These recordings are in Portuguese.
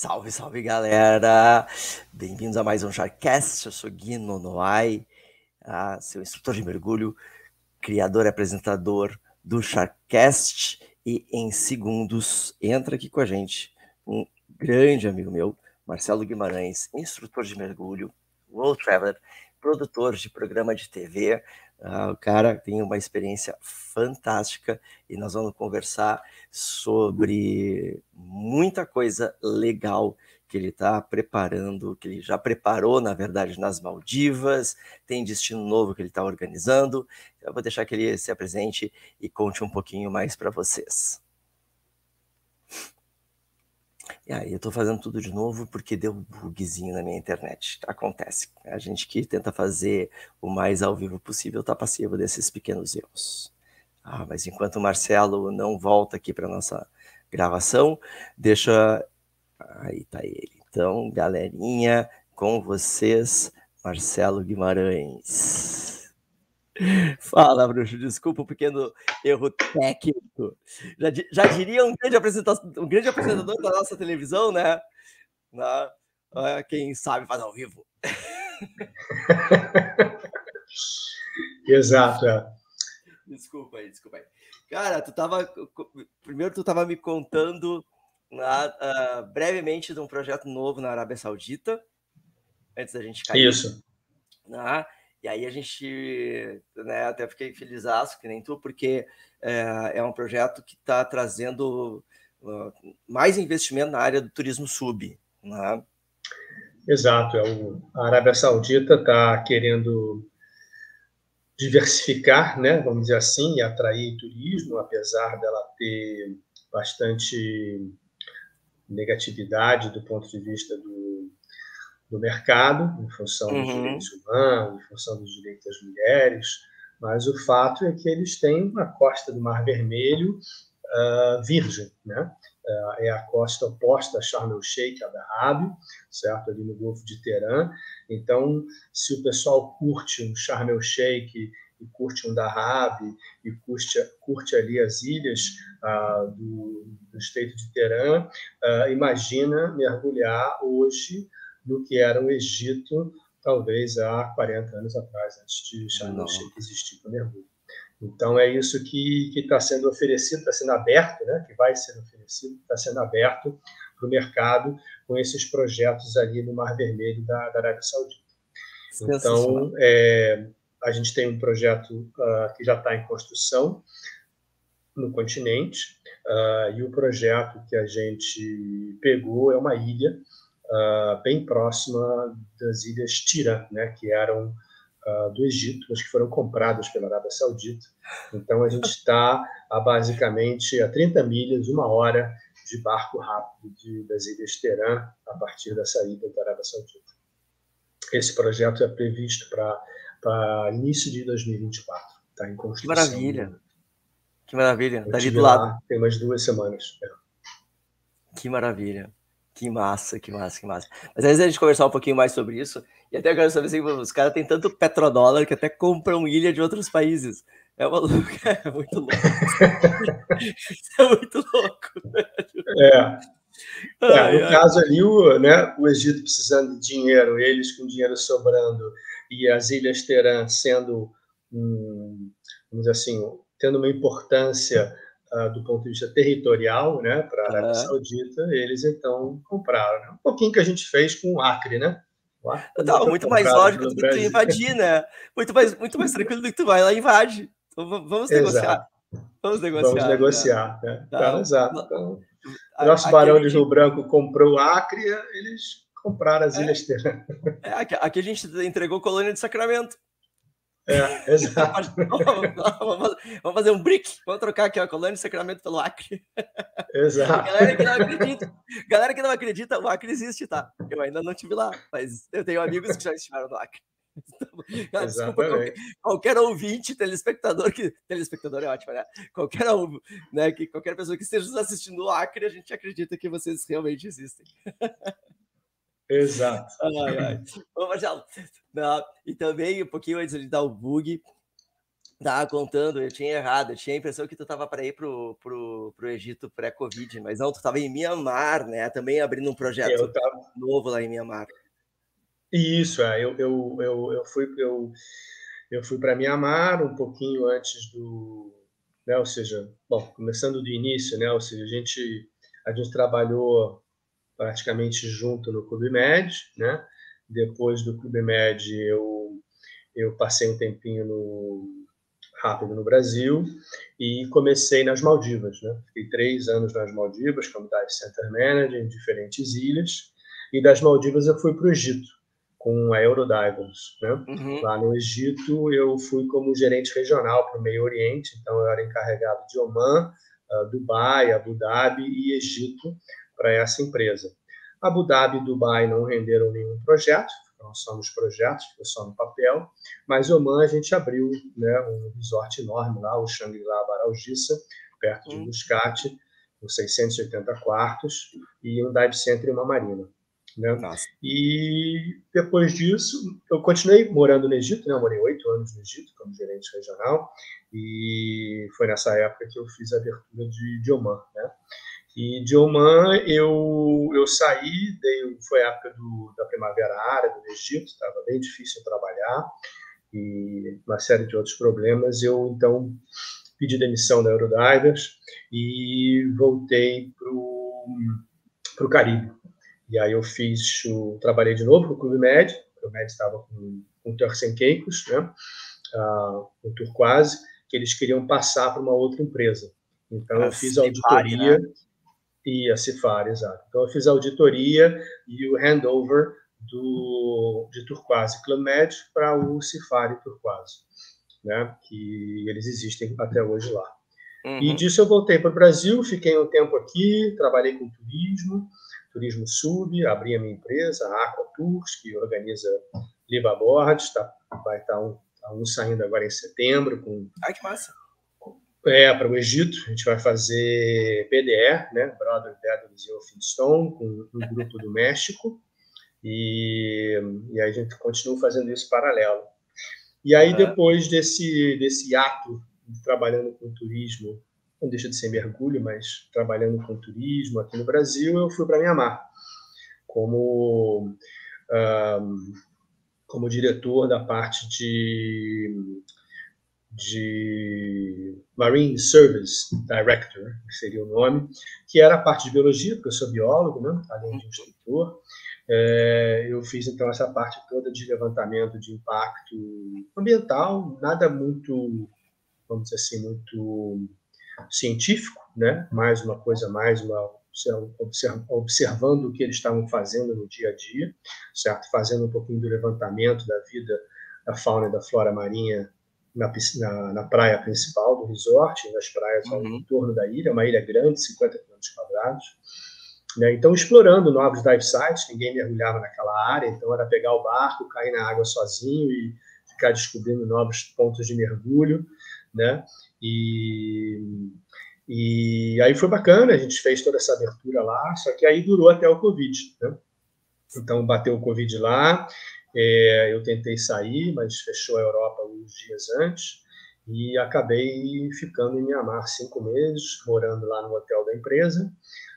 Salve, salve galera! Bem-vindos a mais um Sharkcast. Eu sou Guino Noai, seu instrutor de mergulho, criador e apresentador do Sharkcast. E em segundos entra aqui com a gente um grande amigo meu, Marcelo Guimarães, instrutor de mergulho, world traveler, produtor de programa de TV. O cara tem uma experiência fantástica e nós vamos conversar sobre muita coisa legal que ele está preparando, que ele já preparou, na verdade, nas Maldivas, tem destino novo que ele está organizando. Eu vou deixar que ele se apresente e conte um pouquinho mais para vocês. E aí, eu estou fazendo tudo de novo porque deu um bugzinho na minha internet. Acontece. A gente que tenta fazer o mais ao vivo possível está passivo desses pequenos erros. Mas enquanto o Marcelo não volta aqui para nossa gravação, deixa... Aí tá ele. Então, galerinha, com vocês, Marcelo Guimarães. Fala, bruxo, desculpa o pequeno erro técnico. Já diria um grande apresentador da nossa televisão, né? Quem sabe faz ao vivo. Exato, é. Desculpa aí. Cara, primeiro tu tava me contando brevemente de um projeto novo na Arábia Saudita, antes da gente cair. Isso. E aí a gente, né, até fiquei felizaço, que nem tu, porque é um projeto que está trazendo mais investimento na área do turismo sub. Né? Exato. A Arábia Saudita está querendo diversificar, né, vamos dizer assim, e atrair turismo, apesar dela ter bastante negatividade do ponto de vista do mercado, em função dos direitos humanos, em função dos direitos das mulheres, mas o fato é que eles têm uma costa do Mar Vermelho virgem, né? É a costa oposta a Sharm el-Sheikh, a Abu, certo? Ali no Golfo de Teherã. Então, se o pessoal curte um Sharm el-Sheikh e curte um Dahab e curte ali as ilhas do Estreito de Teherã, imagina mergulhar hoje no que era o Egito, talvez há 40 anos atrás, antes de Sharm el-Sheikh existir para mergulho. Então, é isso que está sendo oferecido, está sendo aberto, né? Que vai ser oferecido, está sendo aberto para o mercado com esses projetos ali no Mar Vermelho da Arábia Saudita. Então, a gente tem um projeto que já está em construção no continente, e o projeto que a gente pegou é uma ilha bem próxima das ilhas Tirã, né? Que eram do Egito, mas que foram compradas pela Arábia Saudita. Então, a gente está basicamente a 30 milhas, 1 hora de barco rápido das ilhas Teherã, a partir da saída da Arábia Saudita. Esse projeto é previsto para início de 2024. Está em construção. Que maravilha. Está ali do lado. Tem umas 2 semanas. Que maravilha. Que massa. Mas antes da gente conversar um pouquinho mais sobre isso, e até eu quero saber se os caras têm tanto petrodólar que até compram ilha de outros países. É muito louco. Isso é muito louco. No caso ali, o Egito precisando de dinheiro, eles com dinheiro sobrando, e as ilhas Teherã sendo, vamos dizer assim, tendo uma importância do ponto de vista territorial, né, para a Arábia Saudita, eles então compraram. Né? Um pouquinho que a gente fez com o Acre, né? O Acre muito mais lógico do que tu invadir, né? Muito mais tranquilo do que tu vai lá e invade. Então, vamos negociar. Vamos negociar. Né? Exato. Então, o nosso barão de Rio Branco comprou o Acre, eles compraram as ilhas Teherã. Aqui a gente entregou colônia de Sacramento. Exato. Vamos fazer um brick. Vamos trocar aqui a colônia de Sacramento pelo Acre. Exato. Galera que não acredita, o Acre existe, tá? Eu ainda não estive lá, mas eu tenho amigos que já estiveram no Acre. Então, desculpa, qualquer ouvinte, telespectador é ótimo, né? Qualquer pessoa que esteja nos assistindo no Acre, a gente acredita que vocês realmente existem. Exato. Ô, Marcelo, e também, um pouquinho antes de dar o bug, Tava contando, eu tinha errado. Eu tinha a impressão que tu tava para ir pro Egito pré-Covid, mas não, tu tava em Mianmar, né? Também abrindo um projeto Eu tava... novo lá em Mianmar. Isso, eu fui para Mianmar um pouquinho antes do, né, ou seja, bom, começando do início, né, ou seja, a gente trabalhou praticamente junto no Clube Med, né? Depois do Clube Med eu passei um tempinho rápido no Brasil e comecei nas Maldivas, né? Fiquei 3 anos nas Maldivas como Dive Center Manager em diferentes ilhas, e das Maldivas eu fui para o Egito com a Eurodivers, né? Uhum. Lá no Egito eu fui como gerente regional para o Meio Oriente, então eu era encarregado de Omã, Dubai, Abu Dhabi e Egito para essa empresa. Abu Dhabi e Dubai não renderam nenhum projeto, não só nos projetos, foi só no papel, mas Oman a gente abriu, né, um resort enorme lá, o Shangri-La Baralgissa, perto de Muscat, com 680 quartos, e um dive center e uma marina. Né? Nossa. E depois disso, eu continuei morando no Egito, né? Eu morei 8 anos no Egito como gerente regional, e foi nessa época que eu fiz a abertura de Oman, né? E de Oman eu saí, foi a época da Primavera Árabe no Egito, estava bem difícil trabalhar e uma série de outros problemas. Eu, então, pedi demissão da Eurodivers e voltei para o Caribe. E aí trabalhei de novo com o Clube Med, o Med estava com Turks and Caicos, né? O Turquoise, que eles queriam passar para uma outra empresa. Então, eu fiz a auditoria, né? E a Cifar, exato. Então, eu fiz a auditoria e o handover de Turquoise Club Med para o Cifar e Turquoise, né? Que eles existem até hoje lá. Uhum. E disso eu voltei para o Brasil, fiquei um tempo aqui, trabalhei com turismo sub, abri a minha empresa, a Aqua Tours, que organiza liveaboard, vai estar um saindo agora em setembro. Ai, que massa! Para o Egito, a gente vai fazer BDE, né? Brother Dedalus e Elphinstone, com um grupo do México, e aí a gente continua fazendo isso paralelo. E aí, depois desse ato de trabalhando com turismo, não deixa de ser mergulho, mas trabalhando com turismo aqui no Brasil, eu fui para Mianmar como diretor da parte de Marine Service Director, que seria o nome, que era a parte de biologia, porque eu sou biólogo, né, além de instrutor. Eu fiz, então, essa parte toda de levantamento de impacto ambiental, nada muito, vamos dizer assim, muito científico, né? Observando o que eles estavam fazendo no dia a dia, certo? Fazendo um pouquinho do levantamento da vida, da fauna e da flora marinha na praia principal do resort, nas praias ao entorno da ilha, uma ilha grande, 50 km². Né? Então, explorando novos dive sites, ninguém mergulhava naquela área, então era pegar o barco, cair na água sozinho e ficar descobrindo novos pontos de mergulho, né? E aí foi bacana, a gente fez toda essa abertura lá, só que aí durou até o Covid, né? Então, bateu o Covid lá, eu tentei sair, mas fechou a Europa uns dias antes, e acabei ficando em Mianmar 5 meses, morando lá no hotel da empresa,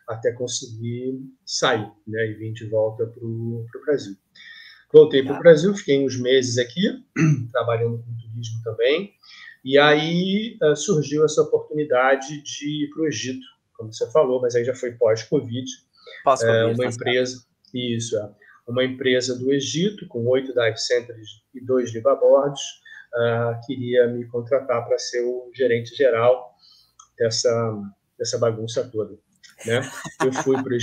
até conseguir sair, né, e vir de volta para o Brasil. Voltei para o Brasil, fiquei uns meses aqui, trabalhando com turismo também, e aí surgiu essa oportunidade de ir para o Egito, como você falou, mas aí já foi pós-Covid. Uma empresa, uma empresa do Egito, com 8 dive centers e 2 liveaboards, queria me contratar para ser o gerente geral dessa bagunça toda. Né? Eu fui para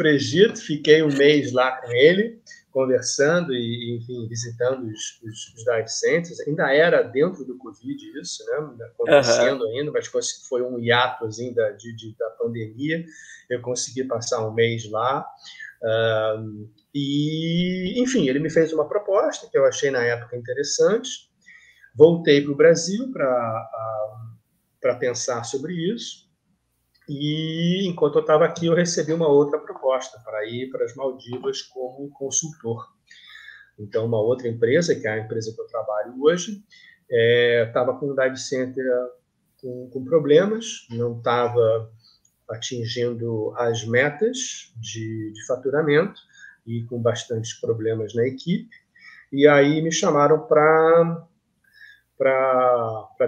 o Egito, fiquei um mês lá com ele, conversando e, enfim, visitando os dive centers. Ainda era dentro do Covid isso, né? Acontecendo ainda, mas foi um hiato assim, da pandemia. Eu consegui passar um mês lá. E, enfim, ele me fez uma proposta que eu achei na época interessante. Voltei para o Brasil para pensar sobre isso. E, enquanto eu estava aqui, eu recebi uma outra proposta para ir para as Maldivas como consultor. Então, uma outra empresa, que é a empresa que eu trabalho hoje, estava com um dive center com problemas, não estava atingindo as metas de faturamento e com bastantes problemas na equipe. E aí me chamaram para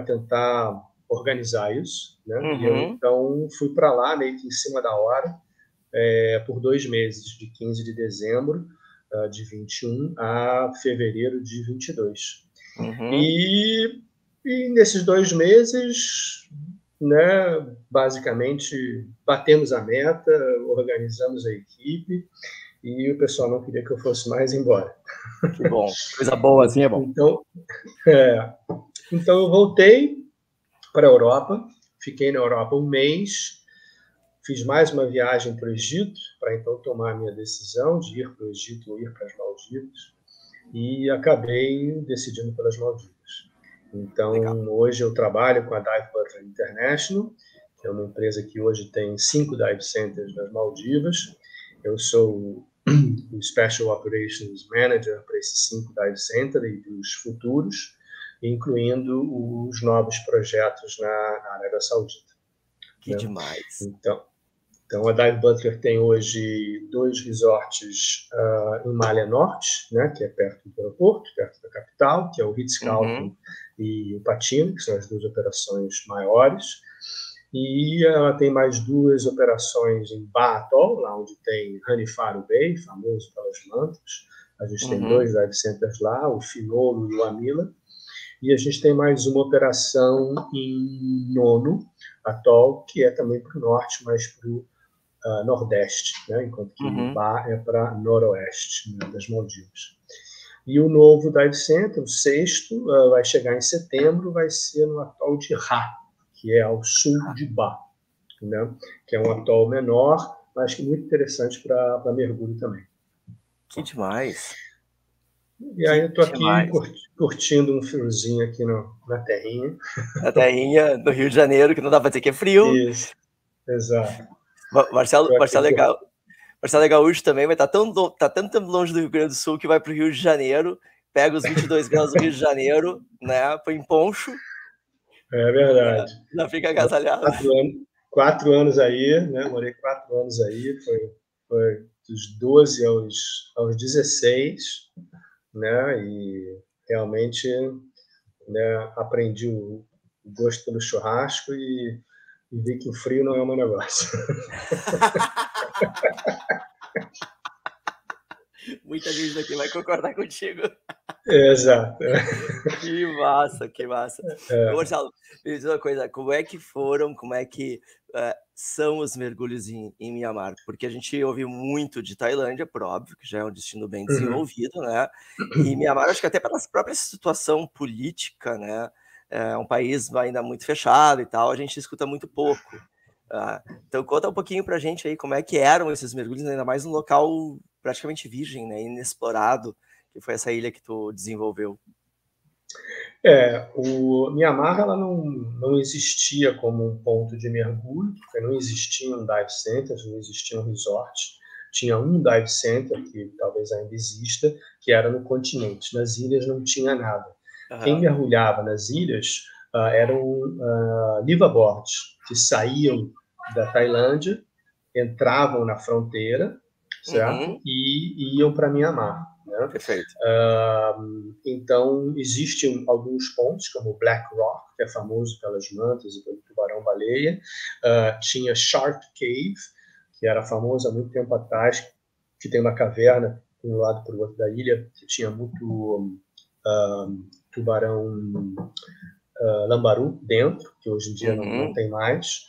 tentar organizar isso, né? E eu, então, fui para lá, meio que em cima da hora, por 2 meses, de 15 de dezembro de 21 a fevereiro de 22. E nesses 2 meses, né, basicamente, batemos a meta, organizamos a equipe, e o pessoal não queria que eu fosse mais embora. Que bom, coisa boa assim é bom. Então eu voltei para a Europa, fiquei na Europa 1 mês, fiz mais uma viagem para o Egito, para então tomar a minha decisão de ir para o Egito ou ir para as Maldivas, e acabei decidindo pelas Maldivas. Então, legal. Hoje eu trabalho com a Dive Butler International, que é uma empresa que hoje tem 5 dive centers nas Maldivas. Eu sou o Special Operations Manager para esses 5 dive centers e dos futuros, incluindo os novos projetos na Arábia Saudita. Que né? Demais! Então, a Dive Butler tem hoje 2 resorts em Malha Norte, né, que é perto do aeroporto, perto da capital, que é o Ritz-Carlton e o Patina, que são as 2 operações maiores. E ela tem mais 2 operações em Bah Atol, lá onde tem Hanifaro Bay, famoso pelas mantas. A gente tem 2 dive centers lá, o Finolo e o Amila. E a gente tem mais uma operação em Nono Atol, que é também para o norte, mas para o nordeste, né? Enquanto que o Bah é para noroeste, né, das Maldivas. E o novo dive center, o 6º, vai chegar em setembro, vai ser no atol de Ra, que é ao sul de Bah, né? Que é um atol menor, mas que muito interessante para mergulho também. Que demais! E aí eu estou aqui curtindo um friozinho aqui na terrinha. Na terrinha, no Rio de Janeiro, que não dá para dizer que é frio. Isso, exato. Marcelo Gaúcho também vai estar tanto tempo longe do Rio Grande do Sul que vai para o Rio de Janeiro, pega os 22 graus do Rio de Janeiro, né, põe em poncho. É verdade. Já fica agasalhado. 4 anos aí, né, morei 4 anos aí, foi dos 12 aos 16, né, e realmente, né, aprendi o gosto pelo churrasco e vi que o frio não é o meu negócio. Muita gente daqui vai concordar contigo. Exato. Que massa, que massa. Ô, Marcelo, me diz uma coisa, como é que são os mergulhos em Mianmar? Porque a gente ouve muito de Tailândia, por óbvio, que já é um destino bem desenvolvido, né? E Mianmar, acho que até pela própria situação política, né? É um país ainda muito fechado e tal, a gente escuta muito pouco. Então conta um pouquinho pra gente aí como é que eram esses mergulhos, ainda mais num local praticamente virgem, né, inexplorado, que foi essa ilha que tu desenvolveu. O Mianmar ela não existia como um ponto de mergulho, porque não existiam dive centers, não existiam resorts. Tinha um dive center, que talvez ainda exista, que era no continente. Nas ilhas não tinha nada. Quem mergulhava nas ilhas eram liveaboards, que saíam da Tailândia, entravam na fronteira, certo? E iam para Mianmar. Né? Perfeito. Então, existem alguns pontos, como o Black Rock, que é famoso pelas mantas e pelo tubarão-baleia. Tinha Shark Cave, que era famoso há muito tempo atrás, que tem uma caverna de um lado para o outro da ilha, que tinha muito tubarão lambaru dentro, que hoje em dia não tem mais.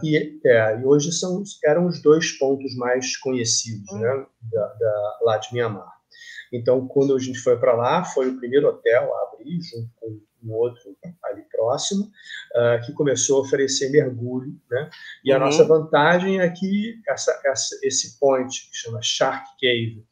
E hoje eram os 2 pontos mais conhecidos, né, lá de Mianmar. Então, quando a gente foi para lá, foi o primeiro hotel a abrir, junto com um outro ali próximo, que começou a oferecer mergulho, né? E a nossa vantagem é que esse point, que chama Shark Cave,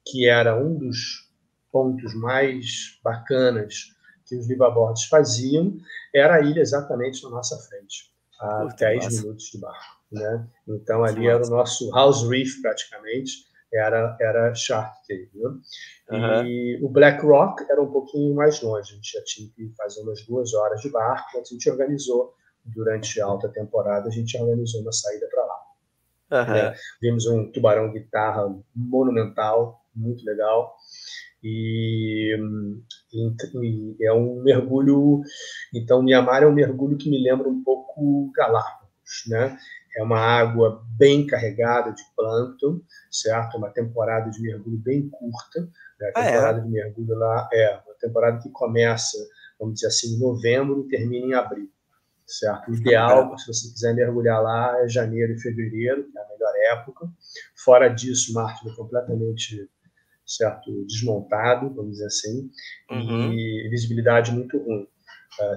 que era um dos pontos mais bacanas que os liveaboards faziam, era a ilha exatamente na nossa frente, a 10 minutos de barco, né? Então, ali era o nosso house reef, praticamente, era Shark Cave. Né? E o Black Rock era um pouquinho mais longe, a gente já tinha que fazer umas 2 horas de barco, então a gente organizou, durante a alta temporada, a gente organizou uma saída para lá. Né? Vimos um tubarão-guitarra monumental, muito legal, e é um mergulho. Então, Mianmar é um mergulho que me lembra um pouco Galápagos, né? É uma água bem carregada de plâncton, certo? Uma temporada de mergulho bem curta. Né? A temporada de mergulho lá é uma temporada que começa, vamos dizer assim, em novembro e termina em abril, certo? O ideal, se você quiser mergulhar lá, é janeiro e fevereiro, que é a melhor época. Fora disso, março é completamente, certo, desmontado, vamos dizer assim, e visibilidade muito ruim.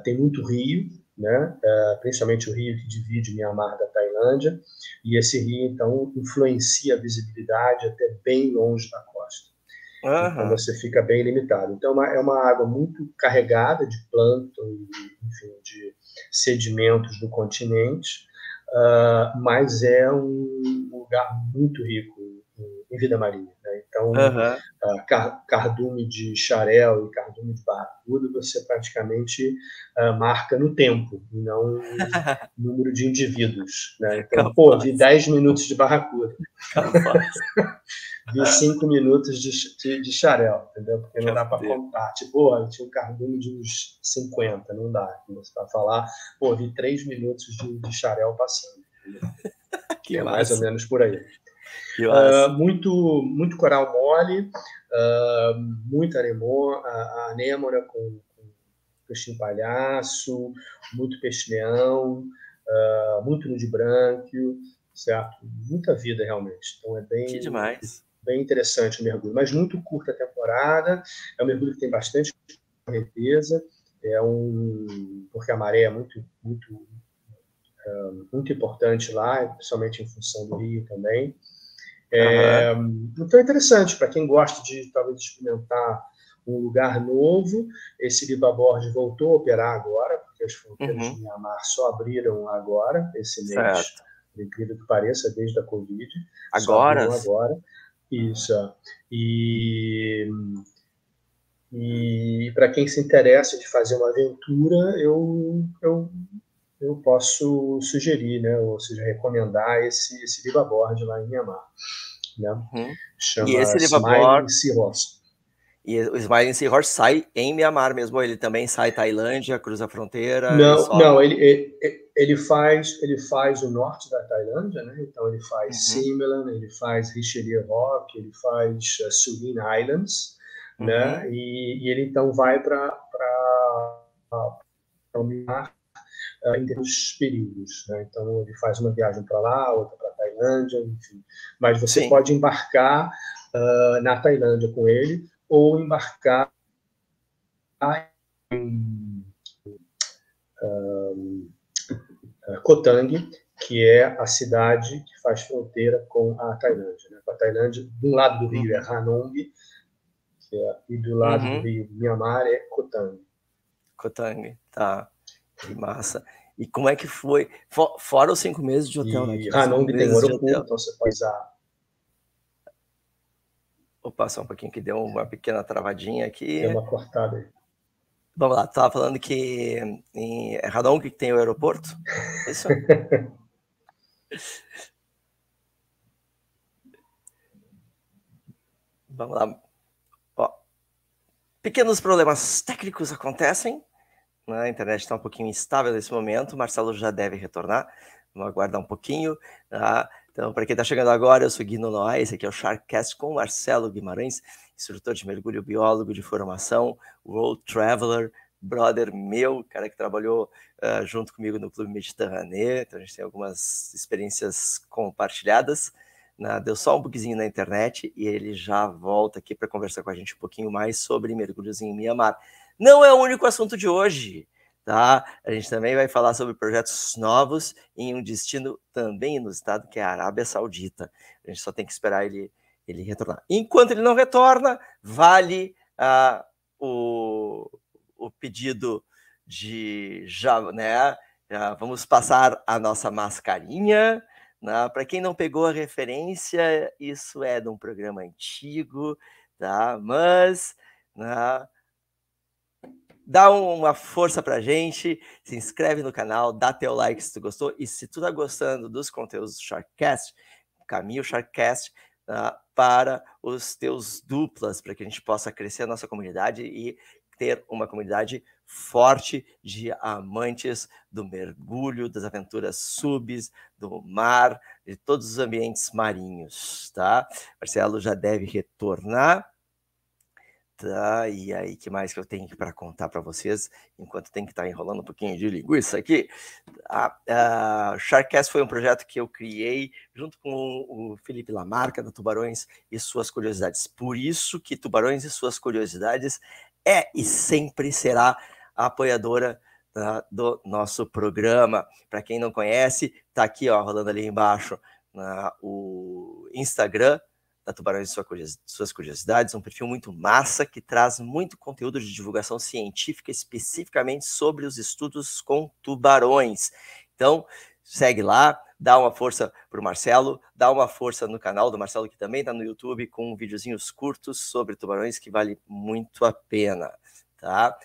Tem muito rio, né? Principalmente o rio que divide Mianmar da Tailândia, e esse rio, então, influencia a visibilidade até bem longe da costa. Então, você fica bem limitado. Então, é uma água muito carregada de plâncton e, enfim, de sedimentos do continente, mas é um lugar muito rico em vida marinha. Né? Então, cardume de xarel e cardume de barracuda, você praticamente marca no tempo, e não no número de indivíduos. Né? Então, vi 10 minutos de barracuda. Vi 5 minutos de xarel, entendeu? Porque não dá para contar. Tipo, tinha um cardume de uns 50, não dá. Você vai falar, vi 3 minutos de xarel passando. Que é mais ou menos por aí. Muito coral mole, muita anêmona com peixinho palhaço, muito peixe-leão, muito nudibranquio, certo? Muita vida, realmente. Então, é bem interessante o mergulho. Mas muito curta a temporada, é um mergulho que tem bastante correnteza, porque a maré é muito importante lá, principalmente em função do rio também. Então é interessante para quem gosta de talvez experimentar um lugar novo. Esse liveaboard voltou a operar agora, porque as fronteiras de Mianmar só abriram agora, esse mês, por incrível que pareça, desde a Covid. Só abriram agora. Isso. E para quem se interessa de fazer uma aventura, eu posso sugerir, né, ou seja, recomendar esse liveaboard lá em Mianmar. Né? Chama Smiling Seahorse. E o Smiling Seahorse sai em Mianmar mesmo, ele também sai Tailândia, cruza a fronteira? Não, ele faz o norte da Tailândia, né? Então ele faz Similon, ele faz Richelieu Rock, ele faz Surin Islands, né? E ele então vai para o Mianmar em termos períodos, né? Então ele faz uma viagem para lá, outra para a Tailândia, enfim. Mas você pode embarcar na Tailândia com ele, ou embarcar em Koh Tang, que é a cidade que faz fronteira com a Tailândia. Né? A Tailândia, de um lado do rio é Hanong, e do lado do rio Mianmar é Koh Tang. Koh Tang, tá. Que massa. E como é que foi? Fora os 5 meses de hotel, né? Hanong tem um aeroporto, então você pode usar. Vou passar um pouquinho que deu uma pequena travadinha aqui. Deu uma cortada aí. Vamos lá, tu estava falando que em Hanong que tem o aeroporto? Isso? Vamos lá. Pequenos problemas técnicos acontecem. A internet está um pouquinho instável nesse momento. O Marcelo já deve retornar. Vamos aguardar um pouquinho. Tá? Então, para quem está chegando agora, eu sou Guino Noai. Esse aqui é o Sharkcast com o Marcelo Guimarães, instrutor de mergulho, biólogo de formação, world traveler, brother meu, cara que trabalhou junto comigo no Clube Mediterrâneo. Então, a gente tem algumas experiências compartilhadas. Deu só um bugzinho na internet e ele já volta aqui para conversar com a gente um pouquinho mais sobre mergulhos em Mianmar. Não é o único assunto de hoje, tá? A gente também vai falar sobre projetos novos em um destino também inusitado, que é a Arábia Saudita. A gente só tem que esperar ele retornar. Enquanto ele não retorna, vale o pedido de já, né? Vamos passar a nossa mascarinha, Para quem não pegou a referência, isso é de um programa antigo, tá? Mas dá uma força pra gente, se inscreve no canal, dá teu like se tu gostou, e se tu tá gostando dos conteúdos do Sharkcast, caminha o Sharkcast para os teus duplas, para que a gente possa crescer a nossa comunidade e ter uma comunidade forte de amantes do mergulho, das aventuras subs, do mar, de todos os ambientes marinhos, tá? Marcelo já deve retornar. Tá, e aí, que mais que eu tenho para contar para vocês, enquanto tem que estar enrolando um pouquinho de linguiça aqui? A Sharkcast foi um projeto que eu criei junto com o Felipe Lamarca, da Tubarões e Suas Curiosidades. Por isso que Tubarões e Suas Curiosidades é e sempre será a apoiadora do nosso programa. Para quem não conhece, tá aqui, ó, rolando ali embaixo, o Instagram da Tubarões e Suas Curiosidades, um perfil muito massa que traz muito conteúdo de divulgação científica especificamente sobre os estudos com tubarões. Então, segue lá, dá uma força para o Marcelo, dá uma força no canal do Marcelo, que também está no YouTube, com videozinhos curtos sobre tubarões, que vale muito a pena, tá?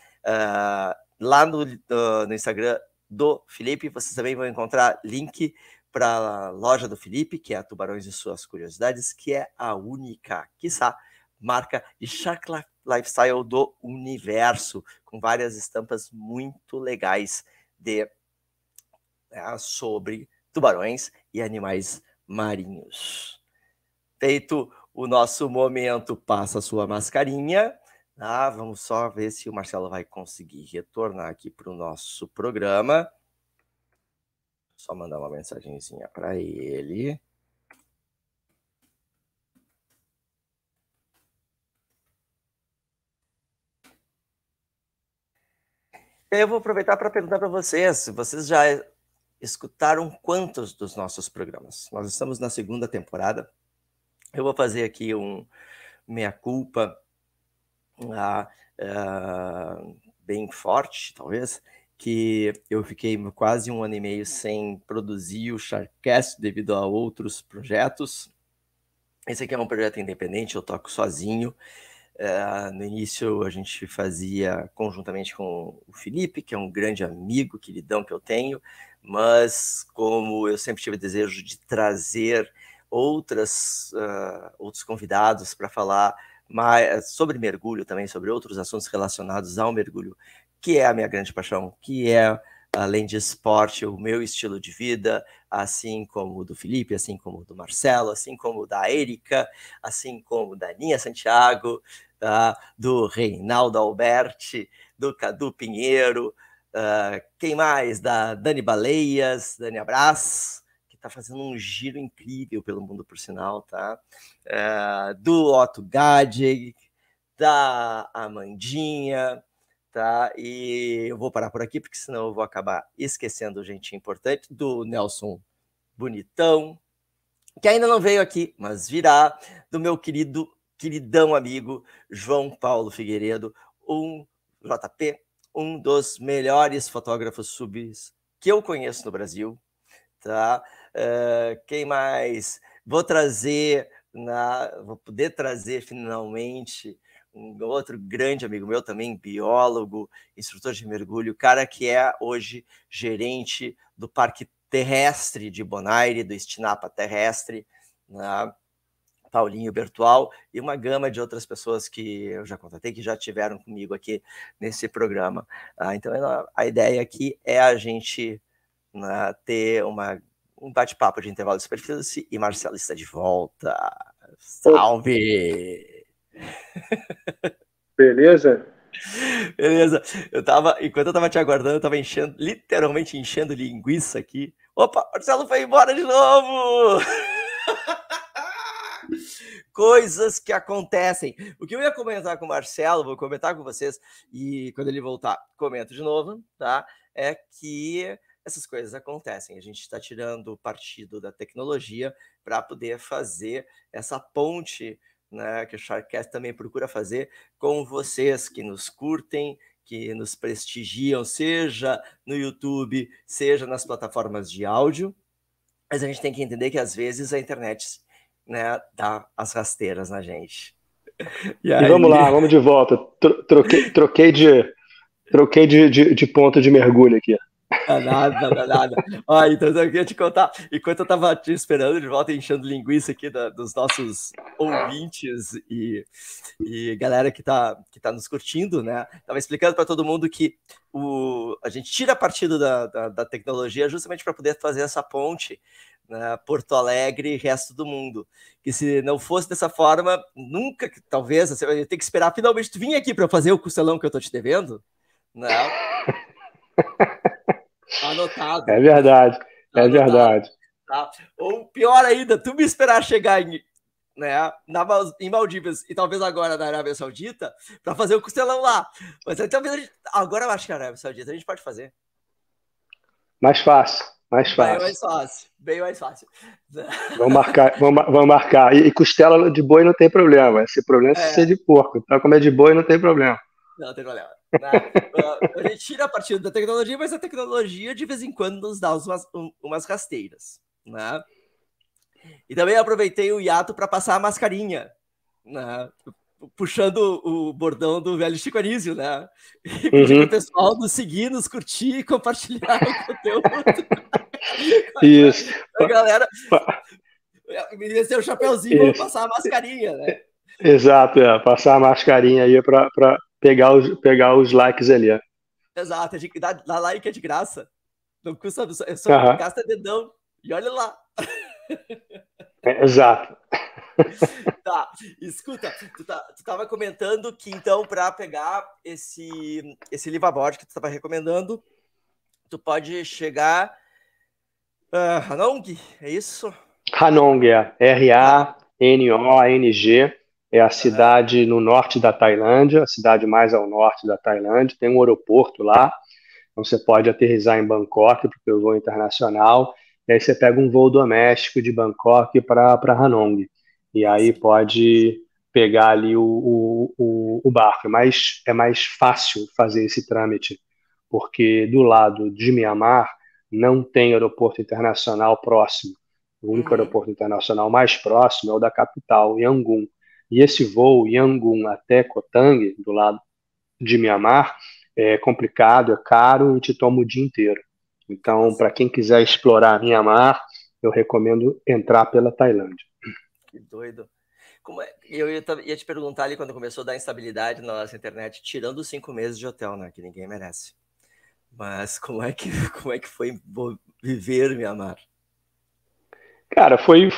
Lá no Instagram do Felipe, vocês também vão encontrar link para a loja do Felipe, que é a Tubarões e Suas Curiosidades, que é a única, quiçá, marca de Shark Lifestyle do universo, com várias estampas muito legais sobre tubarões e animais marinhos. Feito o nosso momento, passa a sua mascarinha. Vamos só ver se o Marcelo vai conseguir retornar aqui para o nosso programa. Só mandar uma mensagenzinha para ele. Eu vou aproveitar para perguntar para vocês já escutaram quantos dos nossos programas? Nós estamos na segunda temporada. Eu vou fazer aqui um meia-culpa bem forte, talvez, que eu fiquei quase 1 ano e meio sem produzir o Sharkcast devido a outros projetos. Esse aqui é um projeto independente, eu toco sozinho. No início a gente fazia conjuntamente com o Felipe, que é um grande amigo, queridão que eu tenho, mas como eu sempre tive o desejo de trazer outros convidados para falar mais sobre mergulho também, sobre outros assuntos relacionados ao mergulho, que é a minha grande paixão, que é, além de esporte, o meu estilo de vida, assim como o do Felipe, assim como o do Marcelo, assim como o da Érica, assim como o da Aninha Santiago, do Reinaldo Alberti, do Cadu Pinheiro, quem mais? Da Dani Baleias, Dani Abraz, que está fazendo um giro incrível pelo mundo, por sinal, tá? Do Otto Gadget, da Amandinha, tá? E eu vou parar por aqui, porque senão eu vou acabar esquecendo gente importante, do Nelson Bonitão, que ainda não veio aqui, mas virá, do meu queridão amigo João Paulo Figueiredo, JP, um dos melhores fotógrafos subs que eu conheço no Brasil, tá? Quem mais? Vou poder trazer finalmente um outro grande amigo meu também, biólogo, instrutor de mergulho, cara que é hoje gerente do Parque Terrestre de Bonaire, do Estinapa Terrestre, né? Paulinho Bertual, e uma gama de outras pessoas que eu já contatei, que já tiveram comigo aqui nesse programa. Então, a ideia aqui é a gente ter um bate-papo de intervalo de superfície, e Marcelo está de volta. Salve! Beleza? Beleza. Enquanto eu estava te aguardando, eu estava literalmente enchendo linguiça aqui. Opa, Marcelo foi embora de novo! Coisas que acontecem. O que eu ia comentar com o Marcelo, vou comentar com vocês, e quando ele voltar, comento de novo, tá? É que essas coisas acontecem. A gente está tirando partido da tecnologia para poder fazer essa ponte, né, que o Sharkcast também procura fazer com vocês que nos curtem, que nos prestigiam, seja no YouTube, seja nas plataformas de áudio, Mas a gente tem que entender que às vezes a internet, né, dá as rasteiras na gente. E vamos lá, vamos de volta. Troquei de ponto de mergulho aqui. Nada. Então eu queria te contar, enquanto eu estava te esperando de volta, enchendo linguiça aqui dos nossos ouvintes e galera que tá nos curtindo, né? Tava explicando para todo mundo que a gente tira partido da tecnologia justamente para poder fazer essa ponte, né, Porto Alegre e resto do mundo. Que se não fosse dessa forma, nunca, talvez, você vai ter que esperar finalmente tu vir aqui para fazer o costelão que eu tô te devendo, né? Anotado. É verdade, é verdade. Tá? Ou pior ainda, tu me esperar chegar em Maldivas e talvez agora na Arábia Saudita para fazer o costelão lá. Mas aí, talvez agora eu acho que na Arábia Saudita a gente pode fazer. Mais fácil. Bem mais fácil. Vamos marcar. E costela de boi não tem problema. Esse problema é ser de porco. Então, comer de boi não tem problema. Não tem problema. Né? A gente tira a partir da tecnologia, mas a tecnologia de vez em quando nos dá umas rasteiras, né? E também aproveitei o hiato para passar a mascarinha, né? Puxando o bordão do velho Chico Anísio, né? E pedir pro pessoal nos seguir, nos curtir e compartilhar o conteúdo. Isso. A galera me desceu o chapeuzinho, vamos passar a mascarinha, né? Exato, passar a mascarinha aí para pegar os likes ali. Exato, dar like é de graça. Não custa, só gasta dedão. E olha lá. Exato. Tá, escuta, tu tava comentando que então para pegar esse liveaboard que tu estava recomendando, tu pode chegar Hanong, é isso? Hanong, R-A-N-O-N-G, é a cidade no norte da Tailândia, a cidade mais ao norte da Tailândia, tem um aeroporto lá, então você pode aterrissar em Bangkok, porque o voo é internacional, e aí você pega um voo doméstico de Bangkok para Hanong, e aí pode pegar ali o barco, mas é mais fácil fazer esse trâmite, porque do lado de Mianmar não tem aeroporto internacional próximo. O único aeroporto internacional mais próximo é o da capital, Yangon. E esse voo, Yangon até Koh Tang, do lado de Mianmar, é complicado, é caro e te toma o dia inteiro. Então, para quem quiser explorar Mianmar, eu recomendo entrar pela Tailândia. Que doido. Eu ia te perguntar ali quando começou a dar instabilidade na nossa internet, tirando os 5 meses de hotel, né? Que ninguém merece. Mas como é que foi viver Mianmar? Cara, foi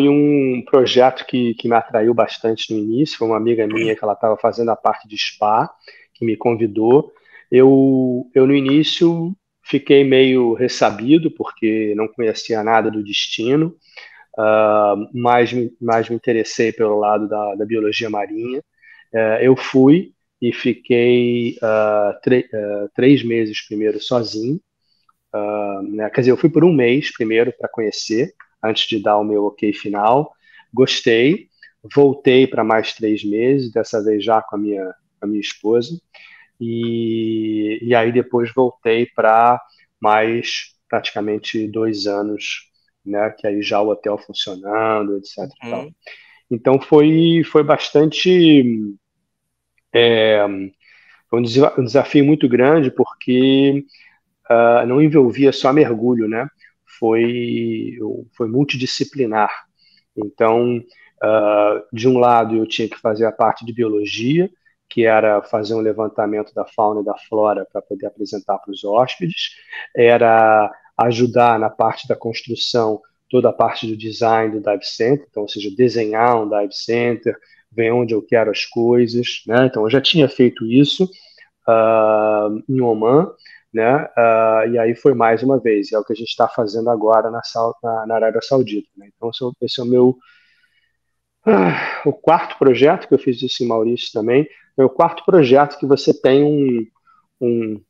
um projeto que me atraiu bastante no início. Foi uma amiga minha que ela estava fazendo a parte de spa, que me convidou. Eu no início fiquei meio ressabido, porque não conhecia nada do destino, mas me interessei pelo lado da biologia marinha. Eu fui e fiquei 3 meses primeiro sozinho. Né? Quer dizer, eu fui por um mês primeiro para conhecer, antes de dar o meu ok final. Gostei, voltei para mais 3 meses, dessa vez já com a minha esposa, e aí depois voltei para mais praticamente 2 anos, né? Que aí já o hotel funcionando, etc. Então foi bastante foi um desafio muito grande, porque não envolvia só mergulho, né? Foi multidisciplinar. Então, de um lado, eu tinha que fazer a parte de biologia, que era fazer um levantamento da fauna e da flora para poder apresentar para os hóspedes, era ajudar na parte da construção, toda a parte do design do dive center, então, ou seja, desenhar um dive center, ver onde eu quero as coisas, né? Então, eu já tinha feito isso em Oman, né? E aí foi mais uma vez, é o que a gente está fazendo agora na Arábia Saudita, né? Então esse é o meu o quarto projeto que eu fiz isso em Maurício também, é o quarto projeto que você tem um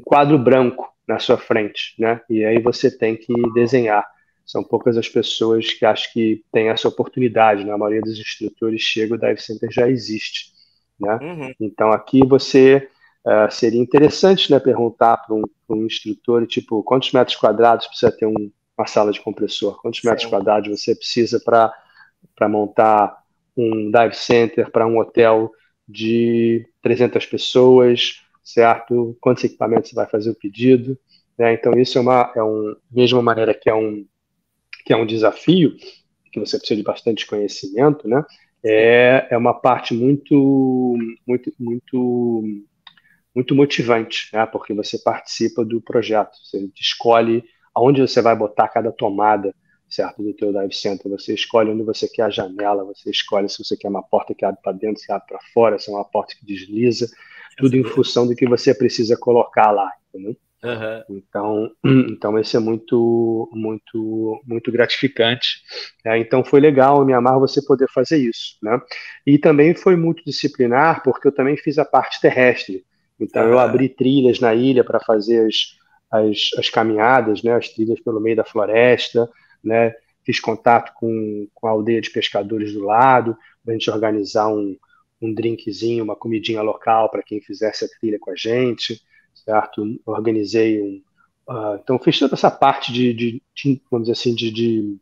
quadro branco na sua frente, né? E aí você tem que desenhar. São poucas as pessoas que acham que tem essa oportunidade, né? A maioria dos instrutores chega, o dive center já existe, né? Então aqui você seria interessante, né, perguntar para um instrutor, tipo, quantos metros quadrados precisa ter uma sala de compressor? Quantos metros quadrados você precisa para montar um dive center para um hotel de 300 pessoas, certo? Quantos equipamentos você vai fazer o pedido? Né? Então, isso mesma maneira que é um desafio, que você precisa de bastante conhecimento, né? É uma parte muito, muito, muito, muito motivante, né? Porque você participa do projeto, você escolhe aonde você vai botar cada tomada, certo, do teu dive center, você escolhe onde você quer a janela, você escolhe se você quer uma porta que abre para dentro, se abre para fora, se é uma porta que desliza, tudo em função do que você precisa colocar lá, entendeu? Então esse é muito, muito, muito gratificante. Né? Então foi legal, me amar você poder fazer isso, né? E também foi multidisciplinar, porque eu também fiz a parte terrestre. Então eu abri trilhas na ilha para fazer as caminhadas, né? As trilhas pelo meio da floresta, né? Fiz contato com a aldeia de pescadores do lado, para a gente organizar um drinkzinho, uma comidinha local para quem fizesse a trilha com a gente, certo? Organizei então fiz toda essa parte vamos dizer assim, de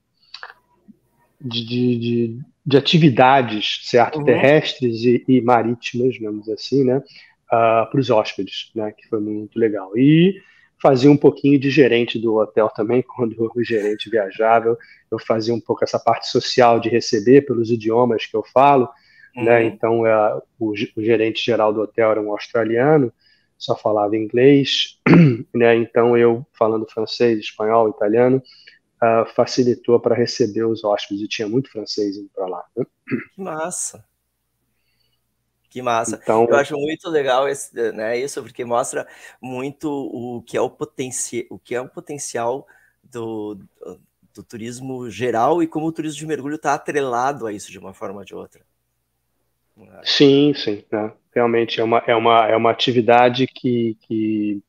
atividades, certo? Terrestres e marítimas, vamos dizer assim, né? Para os hóspedes, né? Que foi muito legal. E fazia um pouquinho de gerente do hotel também, quando o gerente viajava, eu fazia um pouco essa parte social de receber pelos idiomas que eu falo, né? Então o gerente geral do hotel era um australiano, só falava inglês, né? Então eu falando francês, espanhol, italiano, facilitou para receber os hóspedes, e tinha muito francês indo para lá. Né? Que massa! Que massa. Então, eu acho muito legal isso, porque mostra muito o que é o potencial do turismo geral e como o turismo de mergulho está atrelado a isso de uma forma ou de outra. Sim, né? Realmente é uma atividade que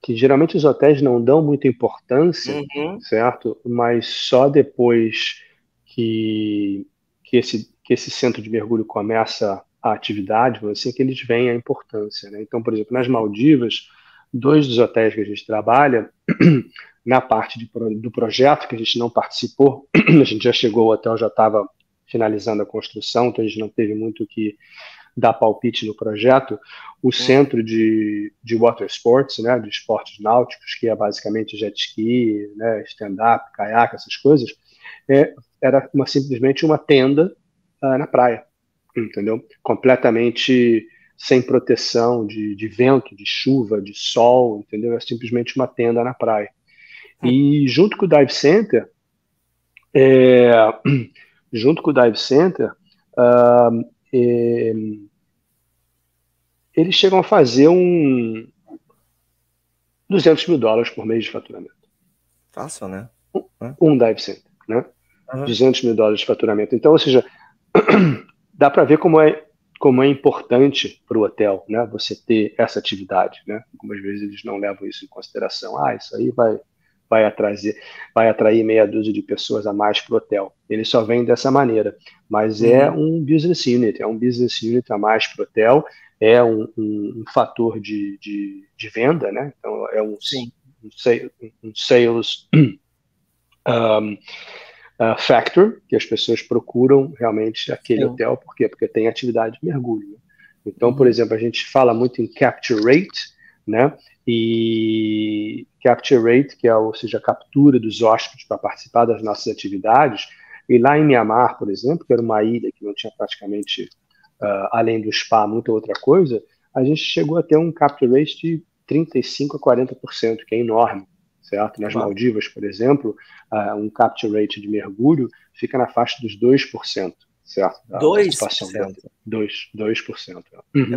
geralmente os hotéis não dão muita importância, certo? Mas só depois que esse centro de mergulho começa a atividade, assim, que eles veem a importância, né? Então, por exemplo, nas Maldivas, 2 dos hotéis que a gente trabalha, na parte do projeto que a gente não participou, a gente já chegou, o hotel já estava finalizando a construção, então a gente não teve muito o que dar palpite no projeto, o centro de water sports, né, de esportes náuticos, que é basicamente jet ski, né, stand-up, caiaque, essas coisas, era simplesmente uma tenda na praia, entendeu? Completamente sem proteção de vento, de chuva, de sol, entendeu? É simplesmente uma tenda na praia. E junto com o dive center, eles chegam a fazer $200 mil por mês de faturamento. Fácil, né? Um dive center, né? $200 mil de faturamento. Então, ou seja, dá para ver como é importante para o hotel, né? Você ter essa atividade, né? Algumas vezes eles não levam isso em consideração. Isso aí vai atrair meia dúzia de pessoas a mais para o hotel. Ele só vem dessa maneira, mas é um business unit a mais para o hotel, é um fator de venda, né? Então é um sales factor que as pessoas procuram realmente aquele hotel. Por quê? Porque tem atividade de mergulho. Né? Então, por exemplo, a gente fala muito em capture rate, né? E capture rate, que é, ou seja, a captura dos hóspedes para participar das nossas atividades. E lá em Mianmar, por exemplo, que era uma ilha que não tinha praticamente, além do spa, muita outra coisa, a gente chegou a ter um capture rate de 35% a 40%, que é enorme, certo? Nas Maldivas, por exemplo, um capture rate de mergulho fica na faixa dos 2%, certo? 2%? 2%.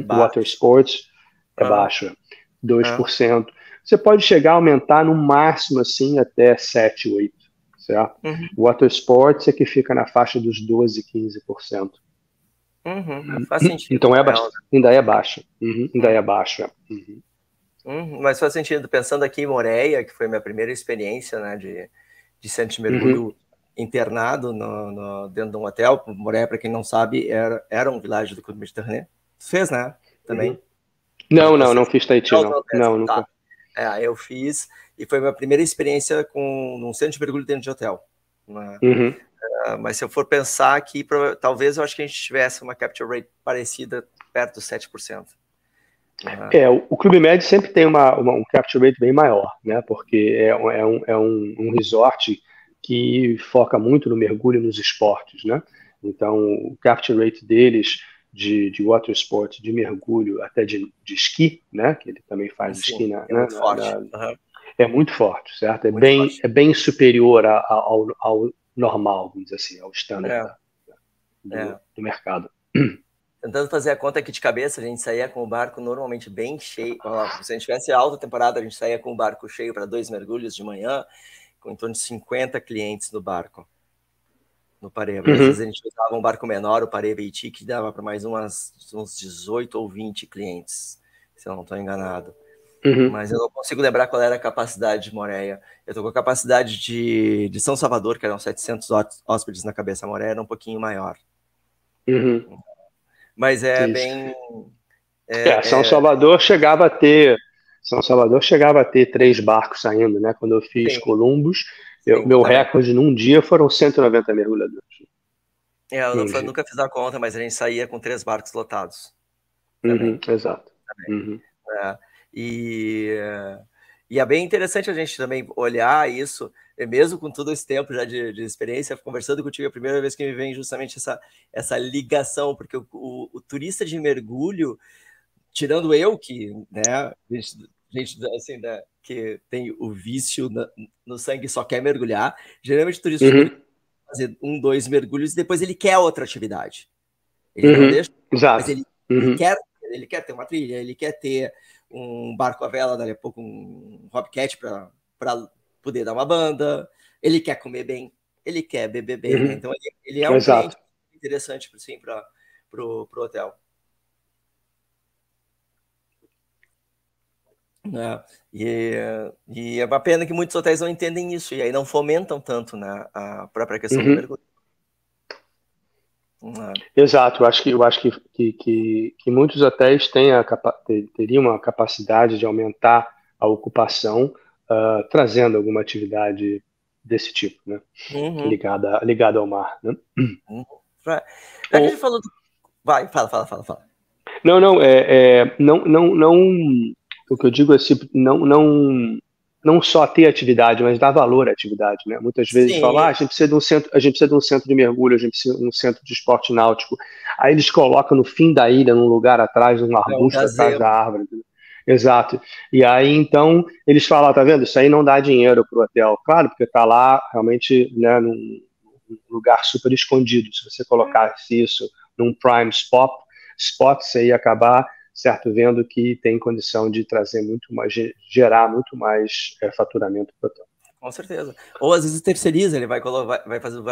Water sports é baixo, 2%. Você pode chegar a aumentar no máximo assim até 7, 8%, certo? Water sports é que fica na faixa dos 12, 15%. Faz sentido. Então ainda é baixo. Ainda é baixo. Mas faz sentido. Pensando aqui em Moreia, que foi minha primeira experiência, né, de centro de mergulho internado dentro de um hotel. Moreia, para quem não sabe, era um vilarejo do Clube Mediterrâneo. Fez, né? Também. Não fiz Tahiti, não. Não, nunca. Tá. Eu fiz, e foi a minha primeira experiência num centro de mergulho dentro de hotel. Né? Mas se eu for pensar aqui, talvez eu acho que a gente tivesse uma capture rate parecida, perto dos 7%. O Clube Med sempre tem um capture rate bem maior, né? Porque é um resort que foca muito no mergulho e nos esportes, né? Então, o capture rate deles de water sport, de mergulho, até de esqui, né? Que ele também faz esqui muito forte. É muito forte, certo? É bem superior ao normal, vamos dizer assim, ao standard do mercado. Tentando fazer a conta aqui de cabeça, a gente saía com o barco normalmente bem cheio. Se a gente tivesse alta temporada, a gente saía com o barco cheio para 2 mergulhos de manhã, com em torno de 50 clientes no barco, no Pareva. Às vezes a gente usava um barco menor, o Pareva Iti, que dava para mais uns 18 ou 20 clientes, se eu não estou enganado. Mas eu não consigo lembrar qual era a capacidade de Moreia. Eu estou com a capacidade de São Salvador, que eram 700 hóspedes na cabeça. A Moreia era um pouquinho maior. Mas bem... São Salvador chegava a ter 3 barcos saindo, né? Quando eu fiz Columbus, meu recorde num dia foram 190 mergulhadores. Eu nunca fiz a conta, mas a gente saía com 3 barcos lotados. Exato. E é bem interessante a gente também olhar isso, mesmo com todo esse tempo já de experiência, conversando contigo, é a primeira vez que me vem justamente essa ligação, porque o turista de mergulho, tirando eu, que, né, gente assim, né, que tem o vício no sangue, só quer mergulhar, geralmente o turista de mergulho fazer 1, 2 mergulhos e depois ele quer outra atividade. Ele não deixa, Exato. mas ele quer ter uma trilha, ele quer ter um barco à vela, dali a pouco um hobcat para poder dar uma banda, ele quer comer bem, ele quer beber bem, né? Então ele é um cliente interessante para o hotel. E é uma pena que muitos hotéis não entendem isso, e aí não fomentam tanto, né, a própria questão do mergulho. Exato, eu acho que muitos hotéis teriam uma capacidade de aumentar a ocupação, trazendo alguma atividade desse tipo, né? Ligada ao mar, né? Já que a gente falou Vai, fala. Não, o que eu digo é assim, não só ter atividade, mas dar valor à atividade, né? Muitas vezes falam, a gente precisa de um centro de mergulho, a gente precisa de um centro de esporte náutico. Aí eles colocam no fim da ilha, num lugar atrás, num arbusto atrás da árvore. Exato. E aí, então, eles falam, tá vendo? Isso aí não dá dinheiro para o hotel. Claro, porque está lá, realmente, né, num lugar super escondido. Se você colocasse isso num prime spot, você ia acabar, certo, vendo que tem condição de trazer muito mais, gerar muito mais faturamento para o hotel. Com certeza. Ou às vezes terceiriza, ele vai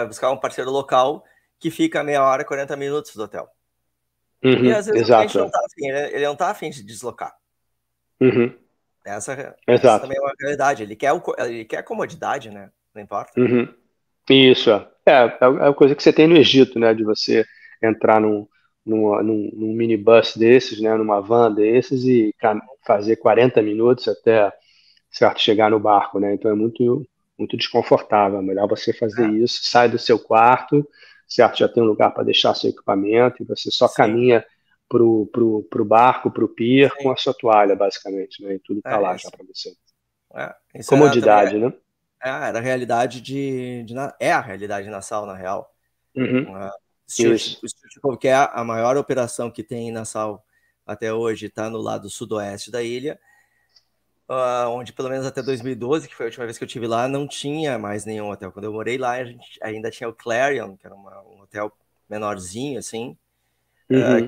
buscar um parceiro local que fica meia hora, 40 minutos do hotel. E às vezes o cliente não tá afim, ele não está afim de deslocar. Essa também é uma realidade. Ele quer a comodidade, né? Não importa. Isso, é a coisa que você tem no Egito, né? De você entrar num minibus desses, né? Numa van desses e fazer 40 minutos até, certo, chegar no barco, né? Então é muito, muito desconfortável. É melhor você fazer isso, sai do seu quarto, certo? Já tem um lugar para deixar seu equipamento e você só caminha pro barco, pro pier, com a sua toalha, basicamente, né? E tudo tá lá já para você. Comodidade, né? Era a realidade é a realidade na Nassau, na real. Que é a maior operação que tem em Nassau até hoje, está no lado sudoeste da ilha, onde pelo menos até 2012, que foi a última vez que eu estive lá, não tinha mais nenhum hotel. Quando eu morei lá, a gente ainda tinha o Clarion, que era um hotel menorzinho, assim,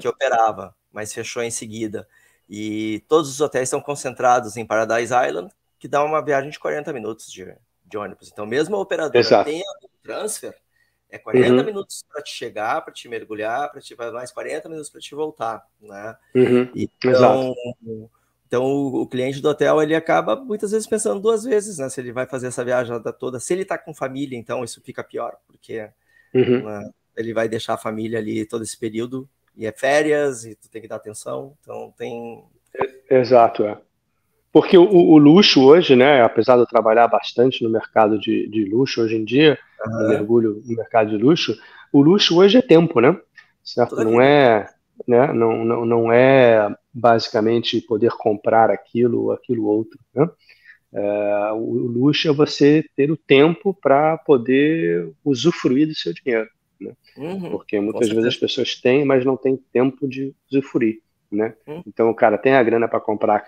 que operava, mas fechou em seguida. E todos os hotéis estão concentrados em Paradise Island, que dá uma viagem de 40 minutos de ônibus. Então, mesmo a operadora tendo transfer, é 40 minutos para te chegar, para te mergulhar, para te mais 40 minutos para te voltar, né? Então o cliente do hotel, ele acaba muitas vezes pensando 2 vezes, né? Se ele vai fazer essa viagem toda. Se ele está com família, então isso fica pior, porque né, ele vai deixar a família ali todo esse período, e é férias, e tu tem que dar atenção. Então tem Exato, é. Porque o luxo hoje, né, apesar de eu trabalhar bastante no mercado de luxo hoje em dia, no Aham. mergulho no mercado de luxo, o luxo hoje é tempo, né? Certo? Toda a Não vida. é, né? Não é basicamente poder comprar aquilo ou aquilo outro, né? O luxo é você ter o tempo para poder usufruir do seu dinheiro, né? Uhum, Porque com muitas vezes as certeza. pessoas têm, mas não têm tempo de usufruir, né? Hum, Então o cara tem a grana para comprar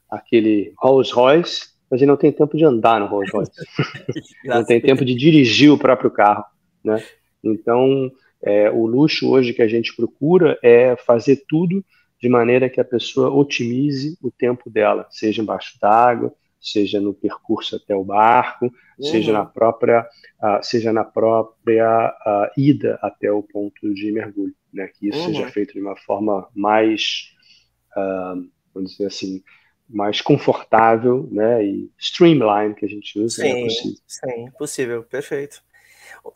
aquele Rolls Royce, mas ele não tem tempo de andar no Rolls Royce, não graças. tem tempo de dirigir o próprio carro, né? Então, o luxo hoje que a gente procura é fazer tudo de maneira que a pessoa otimize o tempo dela, seja embaixo d'água, seja no percurso até o barco, Uhum, seja na própria ida até o ponto de mergulho, né? Que isso seja uhum. feito de uma forma mais, vamos dizer assim, mais confortável, né? E streamline que a gente usa, né? Sim, Possível. sim, possível, perfeito.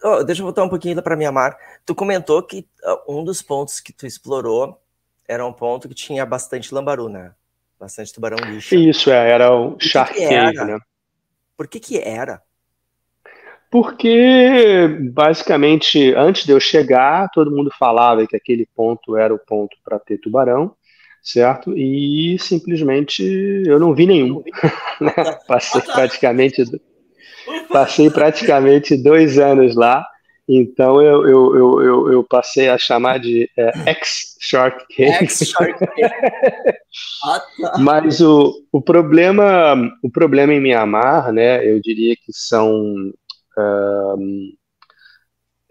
Ó, deixa eu voltar um pouquinho para Mianmar. Tu comentou que um dos pontos que tu explorou era um ponto que tinha bastante lambaru, né? Bastante tubarão lixa. Isso era o Por que que Shark Cave, era? né? Por que que era? Porque, basicamente, antes de eu chegar, todo mundo falava que aquele ponto era o ponto para ter tubarão, certo? E simplesmente eu não vi nenhum, Não vi. né? Ah, tá. Ah, Passei tá. praticamente, Ufa. passei praticamente 2 anos lá, então eu passei a chamar de ex-Shark Cave. Ex-Shark Tank. Ah, tá. Mas o problema em Mianmar, né, eu diria que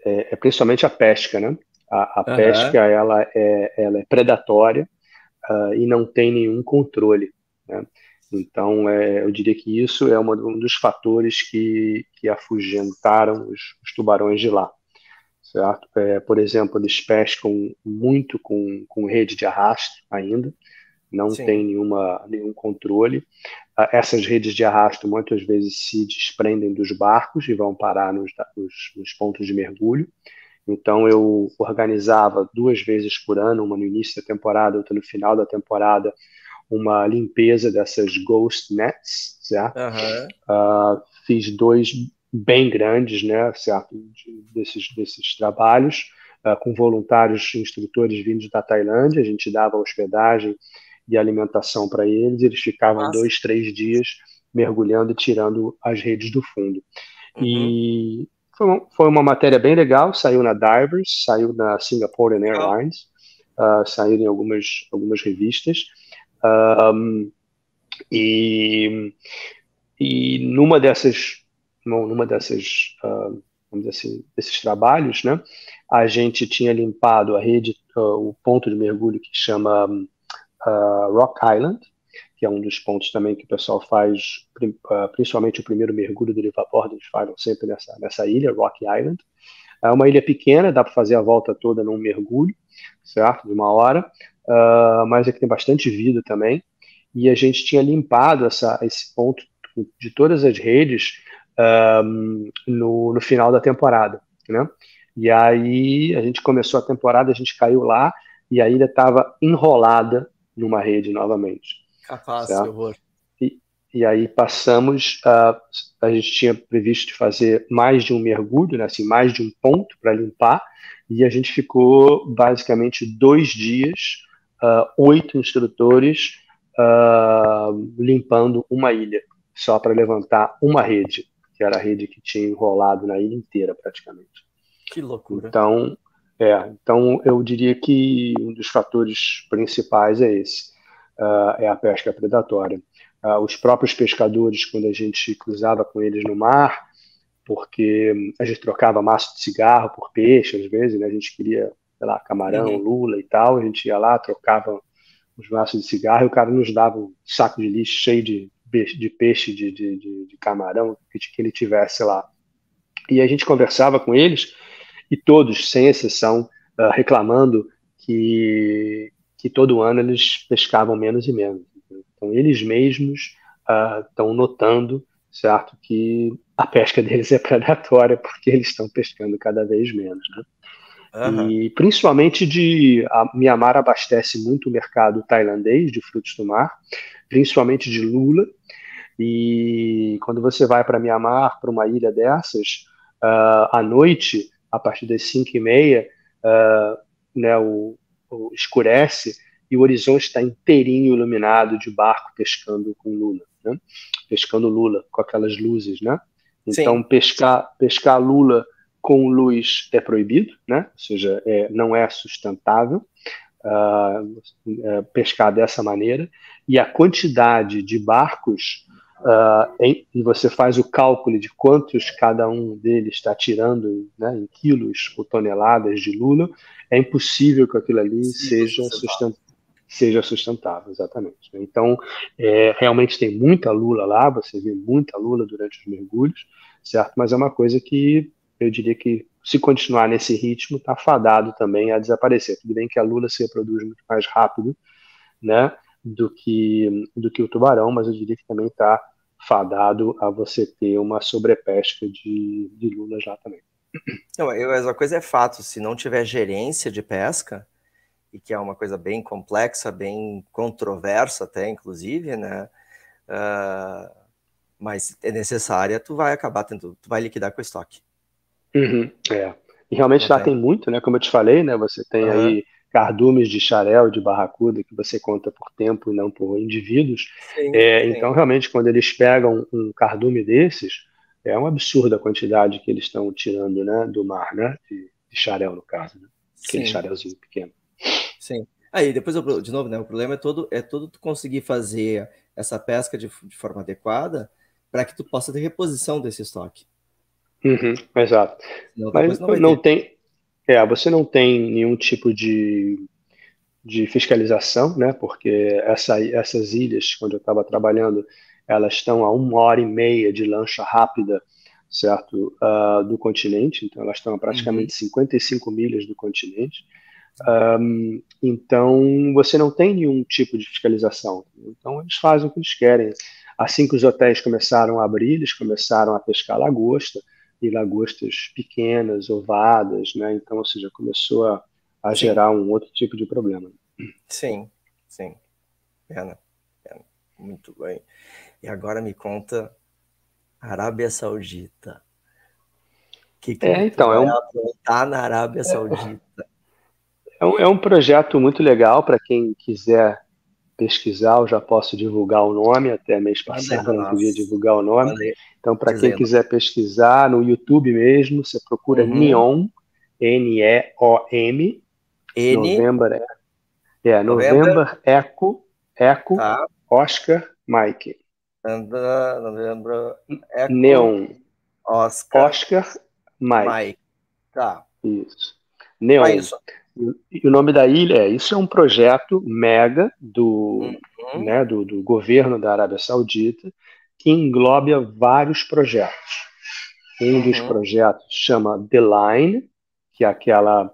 é principalmente a pesca, né? A pesca Aham. ela é predatória, e não tem nenhum controle, né? Então, eu diria que isso é um dos fatores que afugentaram os tubarões de lá, certo? Por exemplo, eles pescam muito com rede de arrasto ainda, não tem Sim. nenhum controle. Essas redes de arrasto muitas vezes se desprendem dos barcos e vão parar nos pontos de mergulho. Então eu organizava 2 vezes por ano, uma no início da temporada, outra no final da temporada, uma limpeza dessas ghost nets, certo? Aham. Fiz 2 bem grandes, né, certo? Desses trabalhos, com voluntários instrutores vindos da Tailândia. A gente dava hospedagem e alimentação para eles. Eles ficavam Massa. 2, 3 dias mergulhando e tirando as redes do fundo. Uhum. E foi uma matéria bem legal, saiu na Divers, saiu na Singaporean Legal. Airlines, saiu em algumas revistas. Um, e, e vamos dizer assim, desses trabalhos, né, a gente tinha limpado a rede, o ponto de mergulho que chama Rock Island, que é um dos pontos também que o pessoal faz, principalmente o primeiro mergulho do liveaboard, eles falam sempre nessa ilha, Rock Island. É uma ilha pequena, dá para fazer a volta toda num mergulho, certo? De 1 hora, mas aqui tem bastante vida também. E a gente tinha limpado esse ponto de todas as redes no final da temporada, né? E aí a gente começou a temporada, a gente caiu lá e a ilha estava enrolada numa rede novamente, Capaz, que certo? horror. E, e aí passamos, a gente tinha previsto de fazer mais de um mergulho, né, assim, mais de um ponto para limpar, e a gente ficou basicamente 2 dias, 8 instrutores, limpando uma ilha, só para levantar uma rede, que era a rede que tinha enrolado na ilha inteira praticamente. Que loucura. Então eu diria que um dos fatores principais é esse, é a pesca predatória. Os próprios pescadores, quando a gente cruzava com eles no mar, porque a gente trocava maço de cigarro por peixe, às vezes, né? A gente queria, sei lá, camarão, Uhum. lula e tal, a gente ia lá, trocava os maços de cigarro e o cara nos dava um saco de lixo cheio de peixe, de camarão que ele tivesse lá. E a gente conversava com eles e todos, sem exceção, reclamando que todo ano eles pescavam menos e menos. Então, eles mesmos estão notando, certo, que a pesca deles é predatória porque eles estão pescando cada vez menos, né? Aham. E principalmente a Mianmar abastece muito o mercado tailandês de frutos do mar, principalmente de lula. E quando você vai para Mianmar, para uma ilha dessas, à noite, a partir das 5h30, né, escurece e o horizonte está inteirinho iluminado de barco pescando com lula, né? Pescando lula com aquelas luzes, né? Então, Sim. pescar lula com luz é proibido, né? Ou seja, não é sustentável pescar dessa maneira. E a quantidade de barcos, e você faz o cálculo de quantos cada um deles está tirando, né, em quilos ou toneladas de lula, é impossível que aquilo ali Possível seja sustentável, exatamente. Então, realmente tem muita lula lá, você vê muita lula durante os mergulhos, certo? Mas é uma coisa que eu diria que, se continuar nesse ritmo, está fadado também a desaparecer. Tudo bem que a lula se reproduz muito mais rápido, né, do que o tubarão, mas eu diria que também está fadado a você ter uma sobrepesca de lulas lá também. Não, mas uma coisa é fato, se não tiver gerência de pesca, e que é uma coisa bem complexa, bem controversa até, inclusive, né? Mas é necessária, tu vai acabar tendo, tu vai liquidar com o estoque. Uhum, E realmente Não lá tem. tem muito, né? Como eu te falei, né? Você tem Aham. aí cardumes de xarel, de barracuda, que você conta por tempo e não por indivíduos. Sim, sim. Então, realmente, quando eles pegam um cardume desses, é uma absurda a quantidade que eles estão tirando, né, do mar, né? De xarel, no caso, né? Aquele Sim, xarelzinho pequeno. sim. Aí, depois, de novo, né? O problema é todo tu conseguir fazer essa pesca de forma adequada para que tu possa ter reposição desse estoque. Uhum, exato. Senão Mas depois não vai não ter. tem, você não tem nenhum tipo de fiscalização, né? Porque essas ilhas, onde eu estava trabalhando, elas estão a 1h30 de lancha rápida, certo? Do continente, então elas estão a Uhum. praticamente 55 milhas do continente. Então você não tem nenhum tipo de fiscalização. Então eles fazem o que eles querem. Assim que os hotéis começaram a abrir, eles começaram a pescar lagosta, e lagostas pequenas, ovadas, né? Então, ou seja, começou a Sim, gerar um outro tipo de problema. sim, sim. Pena, pena. Muito bem. E agora me conta, Arábia Saudita. O que que tu Então, vai aprontar na Arábia Saudita? é um projeto muito legal para quem quiser pesquisar. Eu já posso divulgar o nome, até mês Manda aí passado pra eu não podia nós. divulgar o nome. Manda aí, Então, para quem dizendo. quiser pesquisar no YouTube mesmo, você procura Uhum. NEOM, Neom, N, November, November, November Echo, tá? Oscar, Mike. November, Echo, Neon, Oscar, Oscar, Mike. Mike. Tá. Isso. Só Neon. isso. E o nome da ilha isso é um projeto mega Uhum. né, do governo da Arábia Saudita, que engloba vários projetos. Um dos Uhum. projetos chama The Line, que é aquela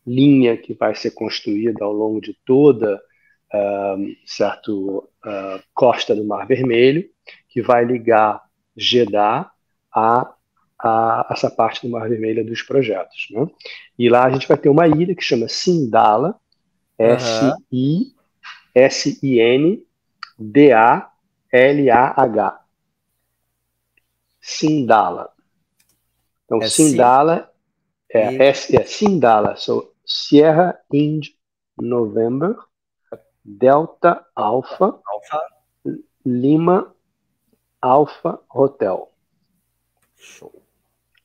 linha que vai ser construída ao longo de toda costa do Mar Vermelho, que vai ligar Jeddah a essa parte do Mar Vermelho dos projetos, né? E lá a gente vai ter uma ilha que chama Sindala, Aham. Sindlah. Sindala. Então, É Si Sindala e Sindala, so Sierra Ind November, Delta Alpha, Alfa. Lima Alpha Hotel. Show.